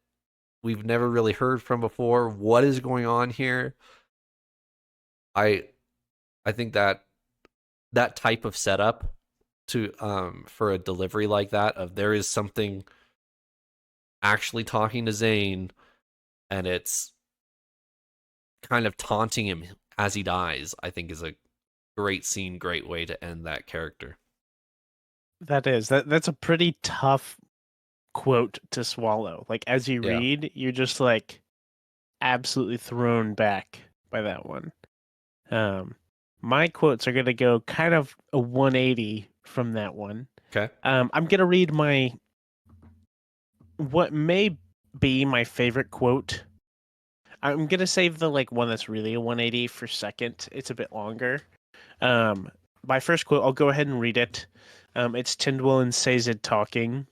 we've never really heard from before. What is going on here? I I think that type of setup to for a delivery like that, of there is something actually talking to Zane, and it's kind of taunting him as he dies, I think is a great scene, great way to end that character. That's a pretty tough quote to swallow. Like, as you Yeah. read, you're just like absolutely thrown back by that one. My quotes are gonna go kind of a 180 from that one. Okay. I'm gonna read what may be my favorite quote. I'm gonna save the one that's really a 180 for second. It's a bit longer. My first quote, I'll go ahead and read it. It's Tyndall and Sazed talking.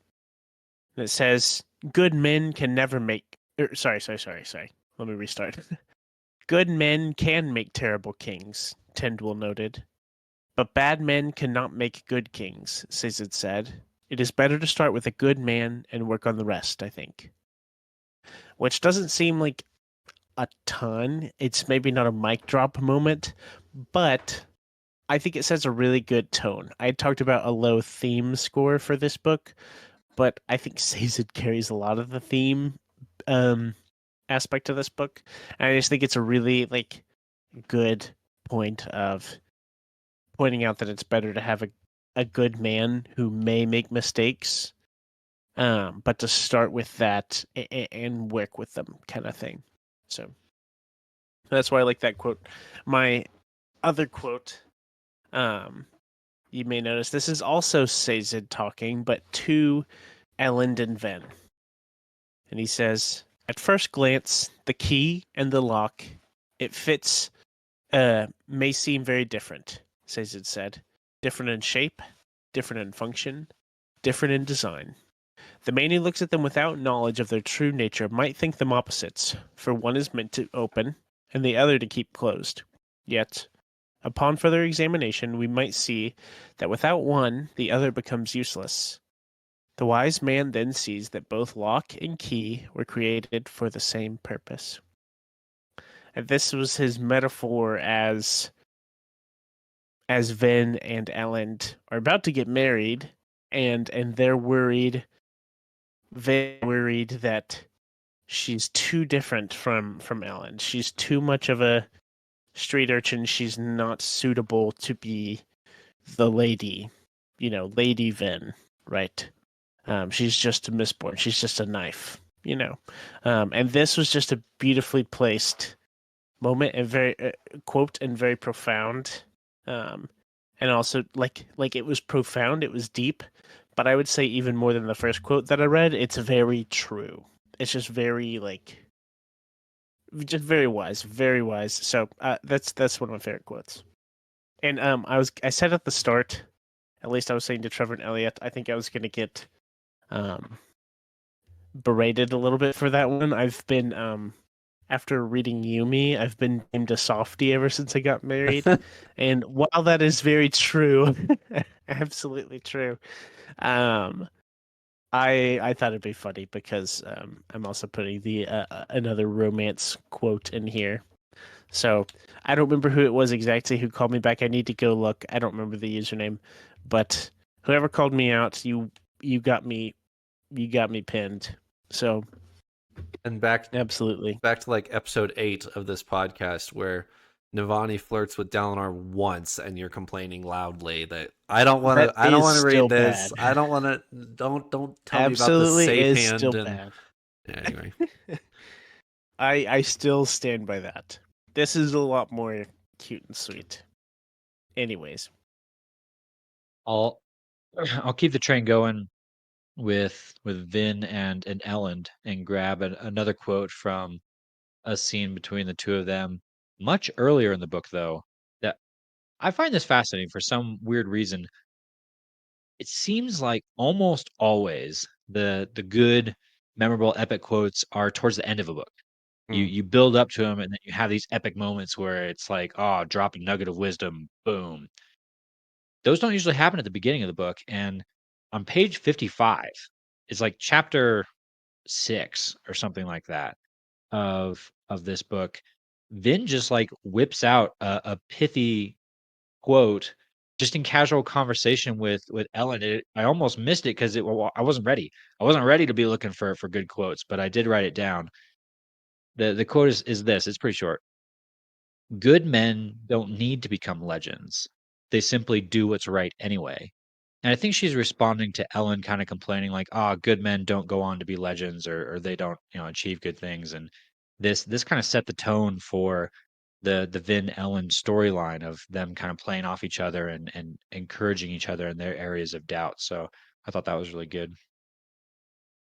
And it says, "Good men can never make." Sorry. Let me restart. "Good men can make terrible kings," Tyndall noted. "But bad men cannot make good kings," Sazed said. "It is better to start with a good man and work on the rest, I think." Which doesn't seem like a ton. It's maybe not a mic drop moment, but I think it sets a really good tone. I had talked about a low theme score for this book, but I think Sazed carries a lot of the theme aspect of this book. And I just think it's a really good point of pointing out that it's better to have a good man who may make mistakes but to start with that and work with them kind of thing. So that's why I like that quote. My other quote, you may notice this is also Sazed talking, but to Elend and Ven. And he says, at first glance, the key and the lock, it fits, may seem very different, Sazed said. Different in shape, different in function, different in design. The man who looks at them without knowledge of their true nature might think them opposites, for one is meant to open, and the other to keep closed. Yet, upon further examination, we might see that without one, the other becomes useless. The wise man then sees that both lock and key were created for the same purpose. And this was his metaphor as Ven and Elend are about to get married, and they're worried. Very worried that she's too different from Elend. She's too much of a street urchin. She's not suitable to be the lady, Lady Ven, right? She's just a Mistborn. She's just a knife, And this was just a beautifully placed moment and very quote and very profound. And also like it was profound. It was deep, but I would say even more than the first quote that I read, it's very true. It's just very just very wise, very wise. So that's one of my favorite quotes. And I said at the start, at least I was saying to Trevor and Eliot, I think I was gonna get berated a little bit for that one. I've been after reading Yumi, I've been named a softie ever since I got married. And while that is very true, absolutely true, I thought it'd be funny because I'm also putting the another romance quote in here. So I don't remember who it was exactly who called me back. I need to go look. I don't remember the username, but whoever called me out, you got me pinned. So And back absolutely to like episode 8 of this podcast where Navani flirts with Dalinar once and you're complaining loudly that I don't want to read this. Bad. I don't want to don't tell me about the Absolutely safe is hand still and bad. yeah, anyway. I still stand by that. This is a lot more cute and sweet. Anyways, I'll keep the train going with Vin and Elend and grab another quote from a scene between the two of them much earlier in the book, though. That I find this fascinating for some weird reason. It seems like almost always the good, memorable, epic quotes are towards the end of a book. You build up to them, and then you have these epic moments where it's like, oh, drop a nugget of wisdom, boom. Those don't usually happen at the beginning of the book, and on page 55, it's like chapter 6 or something like that of this book. Vin just like whips out a pithy quote just in casual conversation with Ellen. I almost missed it because I wasn't ready. I wasn't ready to be looking for good quotes, but I did write it down. The quote is this. It's pretty short. Good men don't need to become legends. They simply do what's right anyway. And I think she's responding to Ellen kind of complaining like, "Ah, good men don't go on to be legends or they don't, achieve good things." And this kind of set the tone for the Vin Ellen storyline of them kind of playing off each other and encouraging each other in their areas of doubt. So I thought that was really good.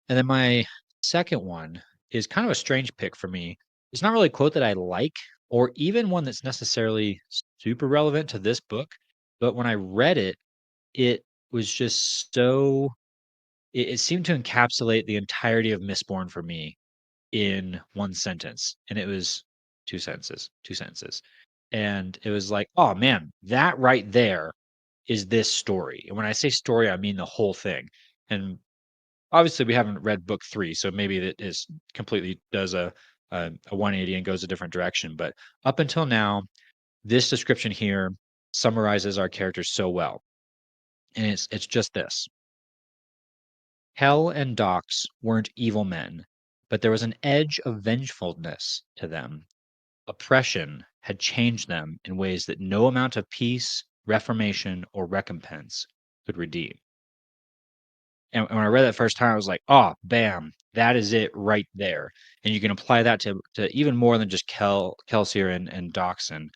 And then my second one is kind of a strange pick for me. It's not really a quote that I like or even one that's necessarily super relevant to this book, but when I read it, it was just so it seemed to encapsulate the entirety of Mistborn for me in one sentence, and it was 2 sentences. And it was like, "Oh, man, that right there is this story." And when I say story, I mean the whole thing. And obviously, we haven't read book 3, so maybe that is completely does a 180 and goes a different direction, but up until now, this description here summarizes our characters so well, and it's just this. Hell and Dox weren't evil men, but there was an edge of vengefulness to them. Oppression had changed them in ways that no amount of peace, reformation, or recompense could redeem. And when I read that first time, I was like, oh, bam, that is it right there. And you can apply that to even more than just Kelsier and Doxson.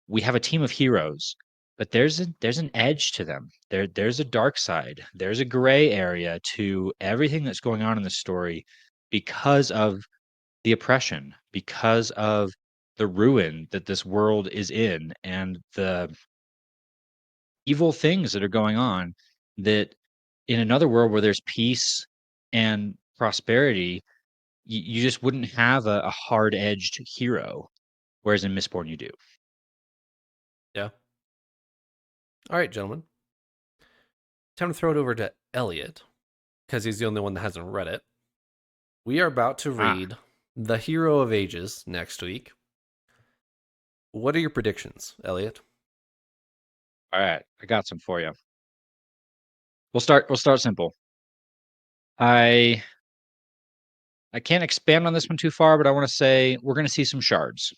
We have a team of heroes, but there's an edge to them. There's a dark side. There's a gray area to everything that's going on in the story because of the oppression, because of the ruin that this world is in, and the evil things that are going on, that in another world where there's peace and prosperity, you just wouldn't have a hard-edged hero, whereas in Mistborn you do. Yeah. All right, gentlemen. Time to throw it over to Eliot, because he's the only one that hasn't read it. We are about to read The Hero of Ages next week. What are your predictions, Eliot? All right, I got some for you. We'll start simple. I can't expand on this one too far, but I want to say we're going to see some shards.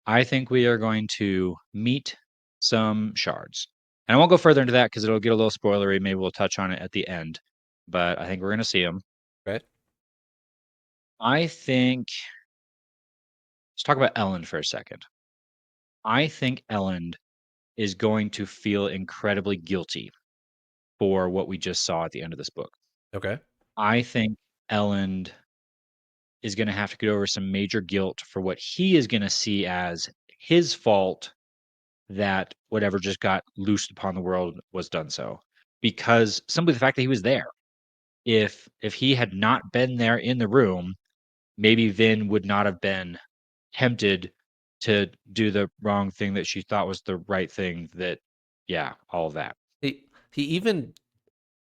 I think we are going to meet some shards. And I won't go further into that because it'll get a little spoilery. Maybe we'll touch on it at the end. But I think we're going to see them. Right? I think. Let's talk about Ellen for a second. I think Ellen is going to feel incredibly guilty for what we just saw at the end of this book. Okay. I think Ellen is going to have to get over some major guilt for what he is going to see as his fault that whatever just got loosed upon the world was done so. Because simply the fact that he was there. If he had not been there in the room, maybe Vin would not have been tempted to do the wrong thing that she thought was the right thing. All of that. He even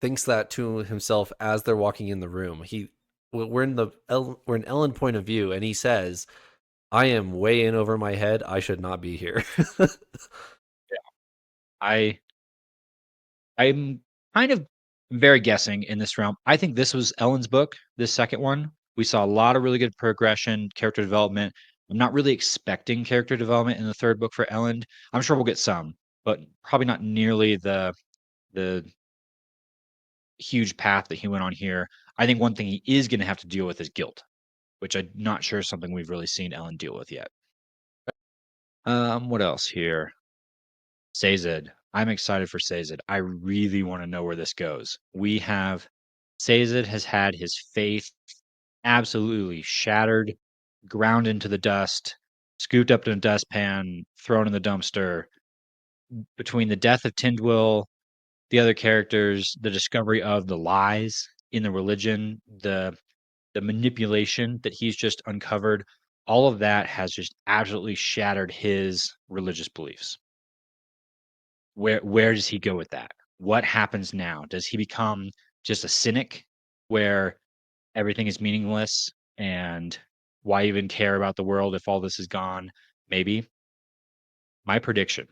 thinks that to himself as they're walking in the room. We're in Ellen point of view, and he says, "I am way in over my head. I should not be here." I'm kind of very guessing in this realm. I think this was Ellen's book, this second one. We saw a lot of really good progression, character development. I'm not really expecting character development in the third book for Ellen. I'm sure we'll get some, but probably not nearly the huge path that he went on here. I think one thing he is going to have to deal with is guilt, which I'm not sure is something we've really seen Ellen deal with yet. What else here? Sazed. I'm excited for Sazed. I really want to know where this goes. Sazed has had his faith absolutely shattered, ground into the dust, scooped up in a dustpan, thrown in the dumpster. Between the death of Tindwyl, the other characters, the discovery of the lies in the religion, the manipulation that he's just uncovered, all of that has just absolutely shattered his religious beliefs. Where does he go with that? What happens now? Does he become just a cynic where everything is meaningless and why even care about the world if all this is gone? Maybe. My prediction,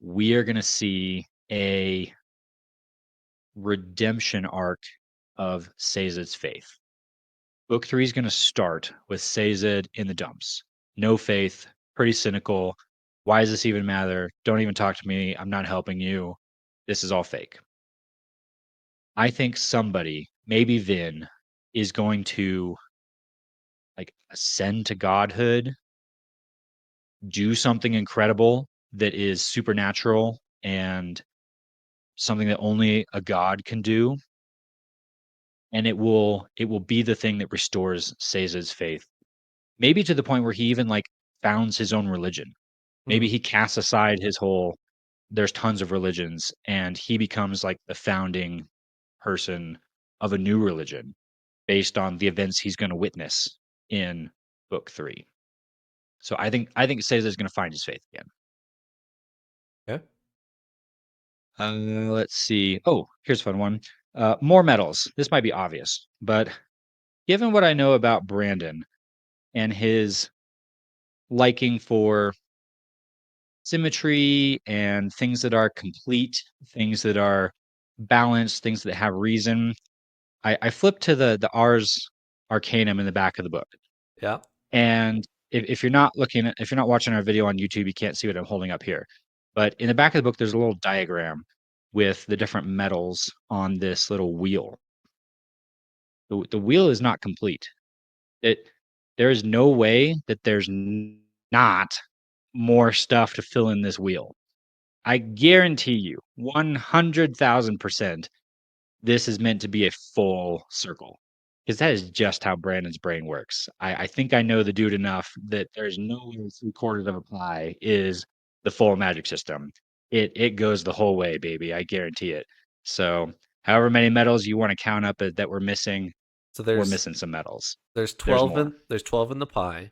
we are going to see a redemption arc of Sazed's faith. Book 3 is going to start with Sazed in the dumps. No faith, pretty cynical. Why does this even matter? Don't even talk to me. I'm not helping you. This is all fake. I think somebody, maybe Vin, is going to like ascend to godhood, do something incredible that is supernatural and something that only a god can do, and it will be the thing that restores Sazed's faith. Maybe to the point where he even like founds his own religion. Maybe he casts aside his whole there's tons of religions and he becomes like the founding person of a new religion based on the events he's going to witness in book 3. So I think Caesar is going to find his faith again. Okay. Let's see. Oh, here's a fun one. More medals. This might be obvious, but given what I know about Brandon and his liking for symmetry and things that are complete, things that are balanced, things that have reason, I flipped to the Ars Arcanum in the back of the book. Yeah. And if you're not if you're not watching our video on YouTube, you can't see what I'm holding up here. But in the back of the book, there's a little diagram with the different metals on this little wheel. The wheel is not complete. There is no way that there's not more stuff to fill in this wheel. I guarantee you, 100,000%, this is meant to be a full circle. Because that is just how Brandon's brain works. I think I know the dude enough that there's no way 3/4 of a pie is the full magic system. It goes the whole way, baby. I guarantee it. So, however many metals you want to count up that we're missing, So we're there's missing some metals. there's There's 12 more. there's 12 in the pie.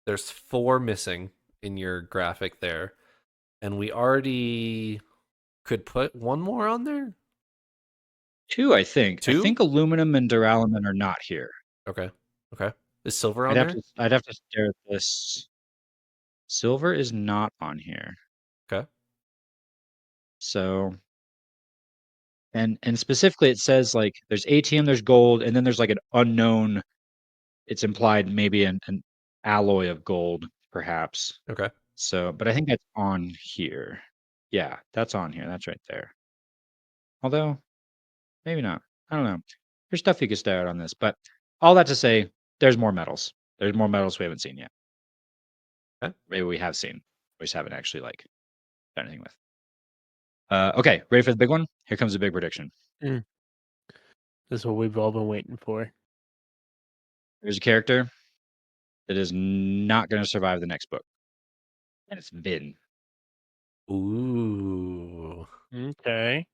There's 4 missing in your graphic there. And we already could put one more on there? 2, I think. I 2? think aluminum and duralumin are not here. Okay. Okay. Is silver on there? I'd have to stare at this. Silver is not on here. Okay. So, and specifically, it says like there's ATM, there's gold, and then there's like an unknown. It's implied maybe an alloy of gold, perhaps. Okay. So, but I think that's on here. Yeah, that's on here. That's right there. Although, maybe not. I don't know. There's stuff you could stare at on this, but all that to say, there's more metals. There's more metals we haven't seen yet. Okay. Maybe we have seen. We just haven't actually like done anything with. Okay, ready for the big one? Here comes the big prediction. This is what we've all been waiting for. There's a character that is not going to survive the next book, and it's Vin. Ooh. Okay.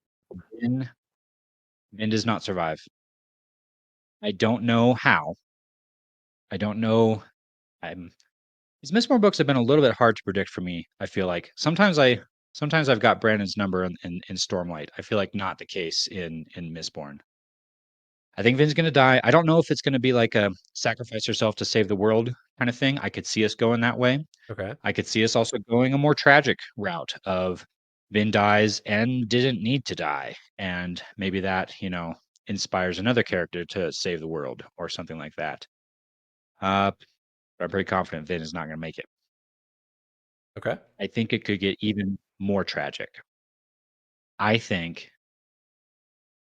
Vin does not survive. I don't know how. I don't know. These Mistborn books have been a little bit hard to predict for me. I feel like sometimes I've got Brandon's number in Stormlight. I feel like not the case in Mistborn. I think Vin's going to die. I don't know if it's going to be like a sacrifice yourself to save the world kind of thing. I could see us going that way. Okay. I could see us also going a more tragic route of Vin dies and didn't need to die. And maybe that, inspires another character to save the world or something like that. But I'm pretty confident Vin is not going to make it. Okay. I think it could get even more tragic. I think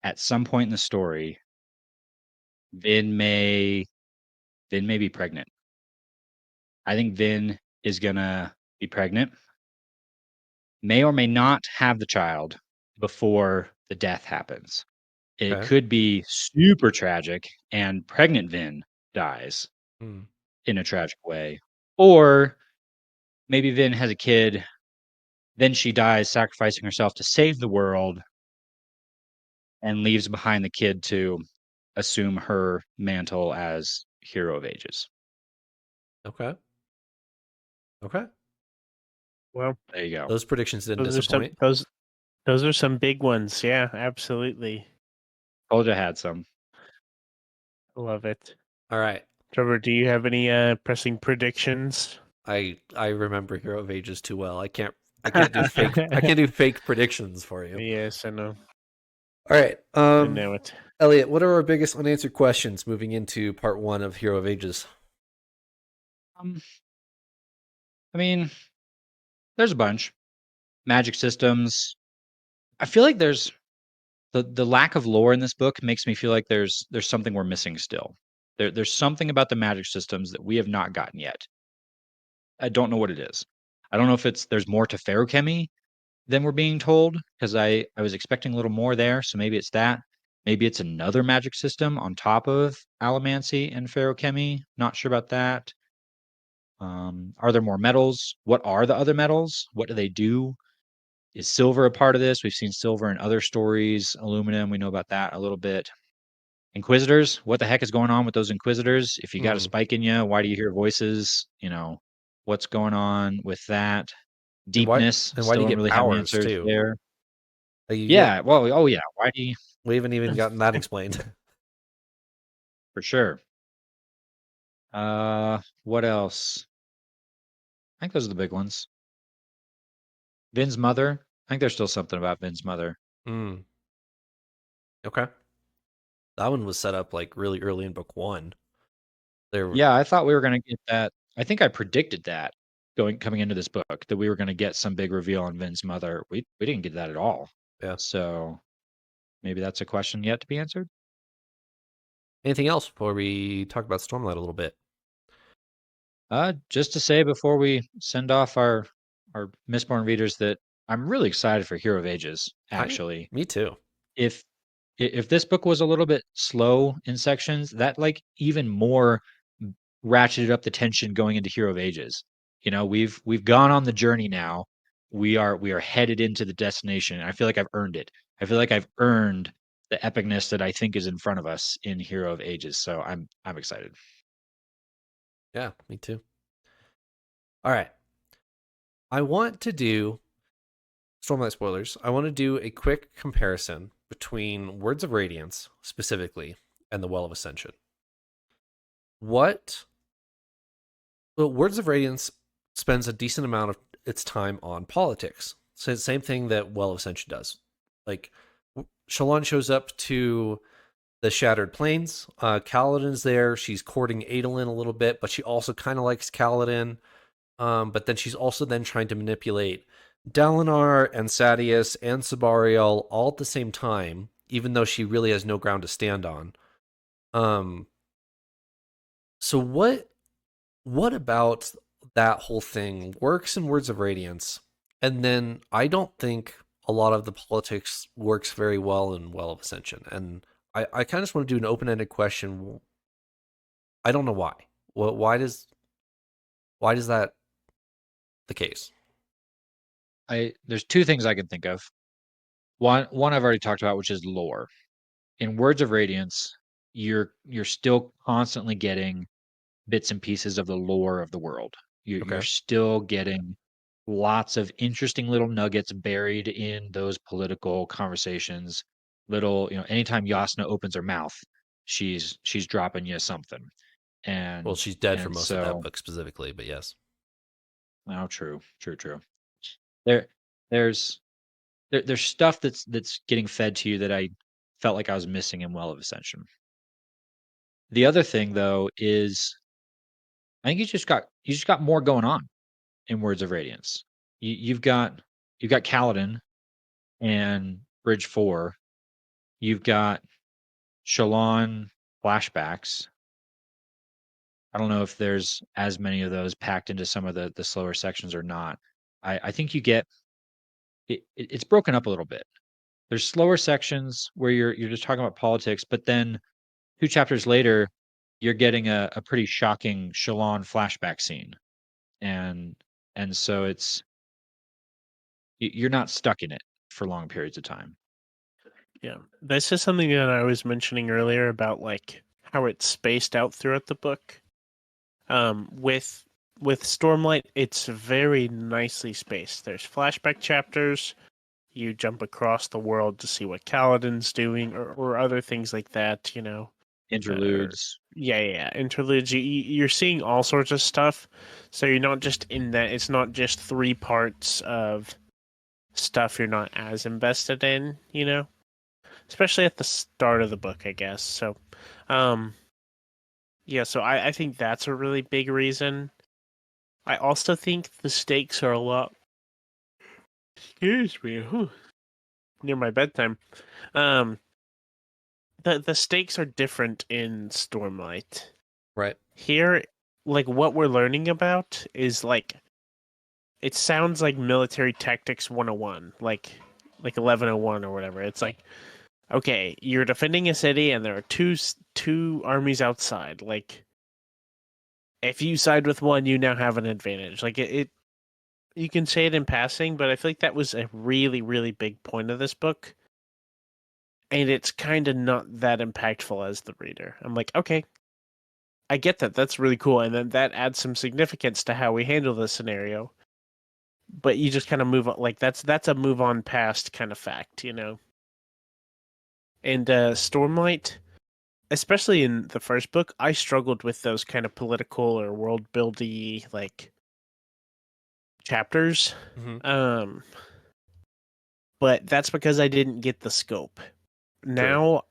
at some point in the story, Vin may be pregnant. I think Vin is gonna be pregnant, may or may not have the child before the death happens. It Okay. could be super tragic and pregnant Vin dies Hmm. in a tragic way. Or maybe Vin has a kid, then she dies sacrificing herself to save the world and leaves behind the kid to assume her mantle as hero of ages. Okay. Okay. Well, There you go. Those predictions didn't those are some disappoint. those are some big ones. Yeah, absolutely. Told you I had some. Love it. All right. Trevor, do you have any pressing predictions? I remember Hero of Ages too well. I can't do fake predictions for you. Yes, I know. All right. I know it. Eliot, what are our biggest unanswered questions moving into part 1 of Hero of Ages? I mean, there's a bunch. Magic systems. I feel like there's the lack of lore in this book makes me feel like there's something we're missing still. There's something about the magic systems that we have not gotten yet. I don't know what it is. I don't know if there's more to feruchemy than we're being told, because I was expecting a little more there, so maybe it's that. Maybe it's another magic system on top of allomancy and feruchemy. Not sure about that. Are there more metals? What are the other metals? What do they do? Is silver a part of this? We've seen silver in other stories. Aluminum, we know about that a little bit. Inquisitors, what the heck is going on with those inquisitors? If you got a spike in you, why do you hear voices? What's going on with that? Deepness, And why do still you don't get really have powers answers too? there. Like Yeah, well, oh yeah, why do you? we haven't even gotten that explained. For sure. What else? I think those are the big ones. Vin's mother. I think there's still something about Vin's mother. Mm. Okay. That one was set up like really early in book 1. Yeah, I thought we were gonna get that. I think I predicted that coming into this book that we were gonna get some big reveal on Vin's mother. We didn't get that at all. Yeah. So maybe that's a question yet to be answered. Anything else before we talk about Stormlight a little bit? Just to say before we send off our Mistborn readers that I'm really excited for Hero of Ages. Actually, Me too. if if this book was a little bit slow in sections, that like even more ratcheted up the tension going into Hero of Ages. You know, we've gone on the journey now. We are headed into the destination. I feel like I've earned it. I feel like I've earned the epicness that I think is in front of us in Hero of Ages. So I'm excited. Yeah, me too. All right. I want to do Stormlight spoilers. I want to do a quick comparison between Words of Radiance specifically and the Well of Ascension. What Well, Words of Radiance spends a decent amount of its time on politics. So the same thing that Well of Ascension does. Like Shallan shows up to the Shattered Plains. Kaladin's there. She's courting Adolin a little bit, but she also kind of likes Kaladin. But then she's also then trying to manipulate Dalinar and Sadeas and Sabariel all at the same time, even though she really has no ground to stand on. So what about that whole thing works in Words of Radiance? And then I don't think a lot of the politics works very well in Well of Ascension. And I kind of just want to do an open-ended question. I don't know why. Why does that the case? There's two things I can think of. One I've already talked about, which is lore. In Words of Radiance, you're still constantly getting bits and pieces of the lore of the world. You're Okay. still getting lots of interesting little nuggets buried in those political conversations. Little, anytime Yasna opens her mouth, she's dropping you something. Well, And she's dead for and most of that so, book specifically, but yes. oh, true. There, there's there's stuff that's getting fed to you that I felt like I was missing in Well of Ascension. The other thing though is I think you just got more going on in Words of Radiance. You've got Kaladin and Bridge 4. You've got Shallan flashbacks. I don't know if there's as many of those packed into some of the slower sections or not. I think you get it's broken up a little bit. There's slower sections where you're just talking about politics, but then 2 chapters later, you're getting a pretty shocking Shallan flashback scene. And and so you're not stuck in it for long periods of time. Yeah, this is something that I was mentioning earlier about like how it's spaced out throughout the book. With Stormlight, it's very nicely spaced. There's flashback chapters. You jump across the world to see what Kaladin's doing, or other things like that. Interludes. Yeah. Interludes. You're seeing all sorts of stuff, so you're not just in that. It's not just 3 parts of stuff you're not as invested in. Especially at the start of the book, I guess. So, yeah, so I think that's a really big reason. I also think the stakes are a lot. Excuse me, near my bedtime. Um, the stakes are different in Stormlight. Right. Here, like what we're learning about is like it sounds like military tactics 101, like 1101 or whatever. It's like, okay, you're defending a city and there are two armies outside. Like, if you side with one, you now have an advantage. Like it you can say it in passing, but I feel like that was a really, really big point of this book. And it's kind of not that impactful as the reader. I'm like, okay, I get that. That's really cool. And then that adds some significance to how we handle the scenario. But you just kind of move on. Like, that's a move on past kind of fact. And Stormlight, especially in the first book, I struggled with those kind of political or world buildy like chapters. Mm-hmm. But that's because I didn't get the scope. Now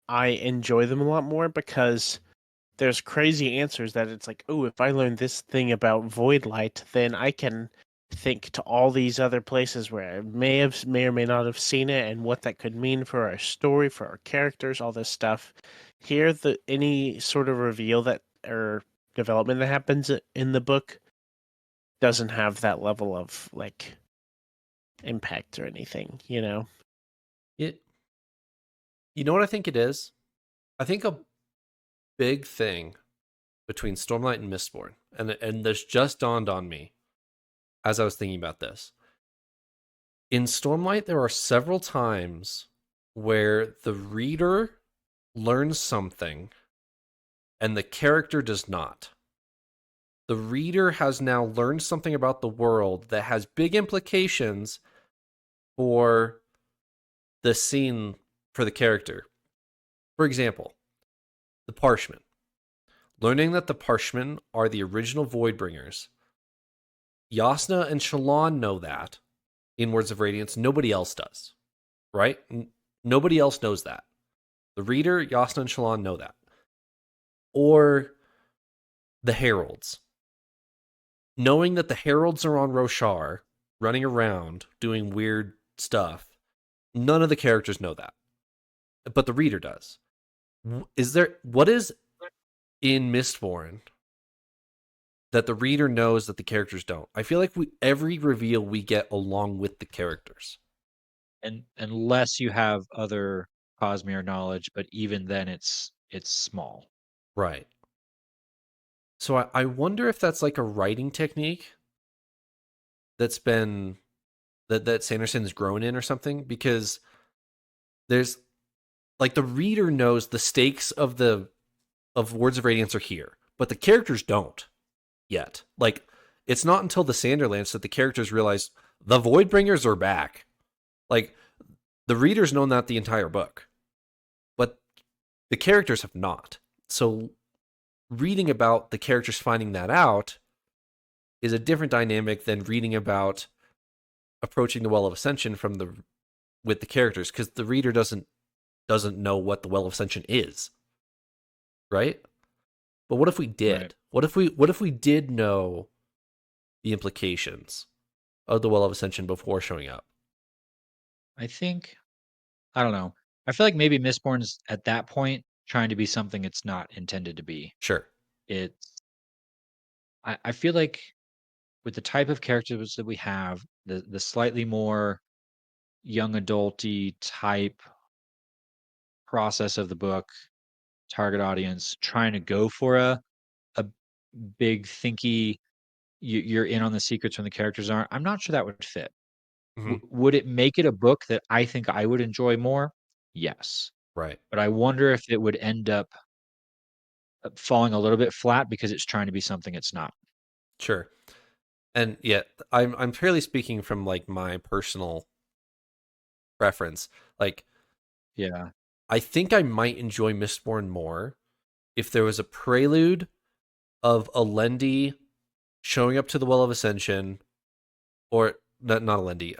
I enjoy them a lot more because there's crazy answers that it's like, oh, if I learn this thing about void light, then I can think to all these other places where I may or may not have seen it, and what that could mean for our story, for our characters, all this stuff. Here, any sort of reveal that or development that happens in the book doesn't have that level of like impact or anything, you know. You know what I think it is? I think a big thing between Stormlight and Mistborn, and this just dawned on me as I was thinking about this. In Stormlight, there are several times where the reader learns something and the character does not. The reader has now learned something about the world that has big implications for the scene, for the character. For example, the Parshmen. Learning that the Parshmen are the original Voidbringers. Yasna and Shallan know that in Words of Radiance. Nobody else does, right? Nobody else knows that. The reader, Yasna and Shallan know that. Or the Heralds. Knowing that the Heralds are on Roshar, running around, doing weird stuff. None of the characters know that. But the reader does. What is in Mistborn that the reader knows that the characters don't? I feel like every reveal we get along with the characters. And unless you have other Cosmere knowledge, but even then it's small. Right. So I wonder if that's like a writing technique that's been that Sanderson's grown in or something, because there's like the reader knows the stakes of Words of Radiance are here, but the characters don't yet. Like, it's not until the Sanderlands that the characters realize the Voidbringers are back. Like, the reader's known that the entire book, but the characters have not. So reading about the characters finding that out is a different dynamic than reading about approaching the Well of Ascension with the characters, because the reader doesn't know what the Well of Ascension is, right? But what if we did? Right. What if we did know the implications of the Well of Ascension before showing up? I don't know. I feel like maybe Mistborn's at that point trying to be something it's not intended to be. Sure. I feel like with the type of characters that we have, the slightly more young adulty type process of the book, target audience, trying to go for a big thinky, you're in on the secrets when the characters aren't. I'm not sure that would fit. Mm-hmm. Would it make it a book that I think I would enjoy more? Yes. Right. But I wonder if it would end up falling a little bit flat because it's trying to be something it's not. Sure. And yet, I'm purely speaking from like my personal preference. Like, Yeah. I think I might enjoy Mistborn more if there was a prelude of Alendi showing up to the Well of Ascension, or not Alendi,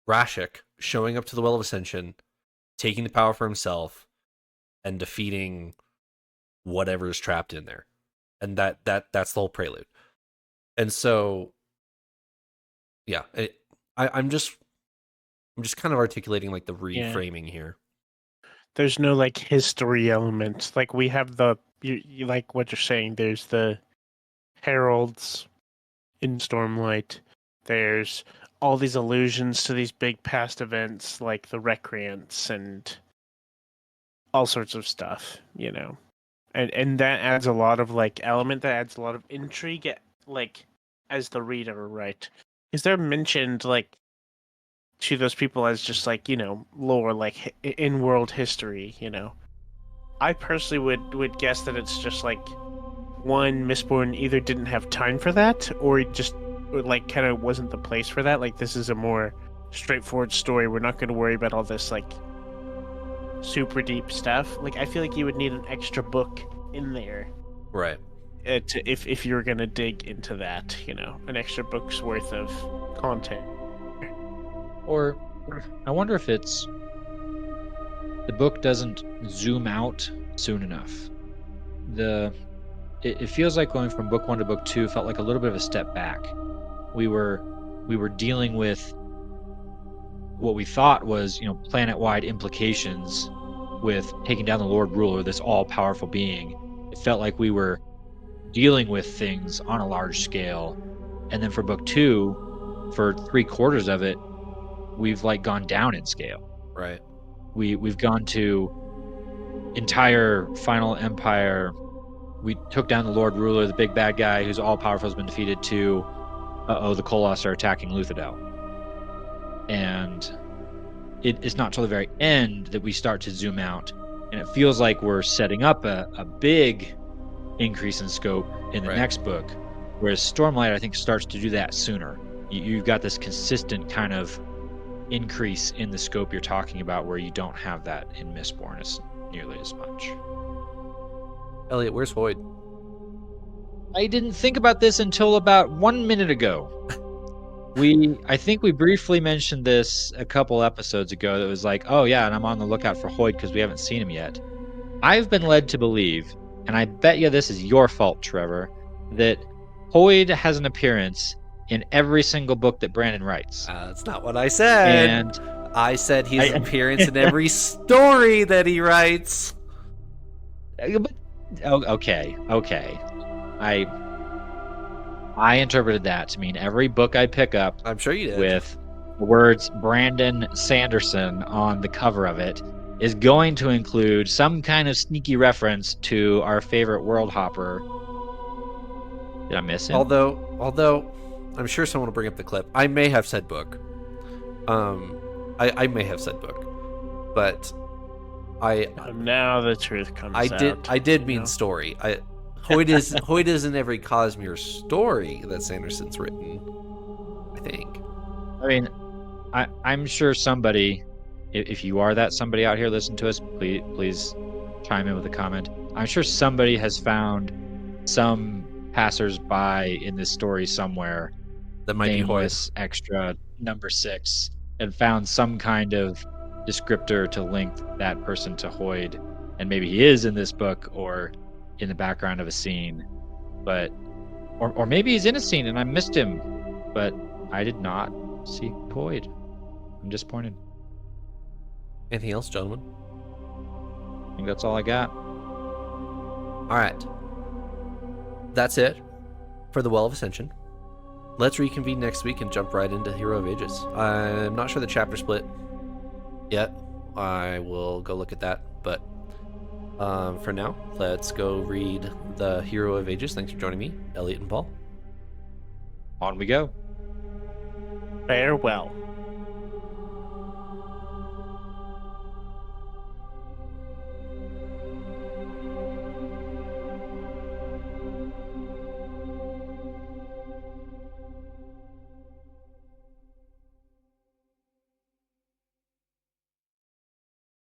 Rashik showing up to the Well of Ascension, taking the power for himself, and defeating whatever is trapped in there, and that's the whole prelude. And so, yeah, I'm just kind of articulating like the reframing here. There's no like history element. Like we have you like what you're saying. There's the heralds in Stormlight. There's all these allusions to these big past events, like the recreants and all sorts of stuff. You know, and that adds a lot of like element. That adds a lot of intrigue. Like as the reader, right? Is there mentioned like to those people as just like, you know, lore, like in world history, you know? I personally would guess that it's just like one, Mistborn either didn't have time for that or just like kind of wasn't the place for that. Like this is a more straightforward story. We're not going to worry about all this like super deep stuff. Like I feel like you would need an extra book in there, right? If you're going to dig into that, you know, an extra book's worth of content. Or I wonder if it's the book doesn't zoom out soon enough. It feels like going from book 1 to book 2 felt like a little bit of a step back. we were dealing with what we thought was, planet-wide implications with taking down the Lord Ruler, this all-powerful being. It felt like we were dealing with things on a large scale. And then for book 2, for 3/4 of it, we've like gone down in scale. Right. We've gone to entire final empire. We took down the Lord Ruler, the big bad guy who's all powerful has been defeated, to the Koloss are attacking Luthadel. And it's not till the very end that we start to zoom out, and it feels like we're setting up a big increase in scope in the Right. next book, whereas Stormlight, I think, starts to do that sooner. You've got this consistent kind of increase in the scope you're talking about, where you don't have that in Mistborn as nearly as much. Eliot, where's Hoyd? I didn't think about this until about 1 minute ago. I think we briefly mentioned this a couple episodes ago. That was like, oh yeah, and I'm on the lookout for Hoyd because we haven't seen him yet. I've been led to believe, and I bet you this is your fault, Trevor, that Hoyd has an appearance in every single book that Brandon writes. That's not what I said. And I said he's an appearance in every story that he writes. But, okay. I interpreted that to mean every book I pick up, I'm sure you did, with the words Brandon Sanderson on the cover of it is going to include some kind of sneaky reference to our favorite world hopper. Did I miss him? Although I'm sure someone will bring up the clip. I may have said book. I may have said book, but now the truth comes out. I did mean story. Hoyd is in every Cosmere story that Sanderson's written, I think. I mean, I'm sure somebody, if you are that somebody out here listening to us, please chime in with a comment. I'm sure somebody has found some passers-by in this story somewhere That might be Hoyd. nameless extra number 6 and found some kind of descriptor to link that person to Hoyd, and maybe he is in this book or in the background of a scene, but or maybe he's in a scene and I missed him, but I did not see Hoyd. I'm disappointed. Anything else, gentlemen? I think that's all I got. All right. That's it for the Well of Ascension. Let's reconvene next week and jump right into Hero of Ages. I'm not sure the chapter split yet. I will go look at that, but for now, let's go read the Hero of Ages. Thanks for joining me, Eliot and Paul. On we go. Farewell.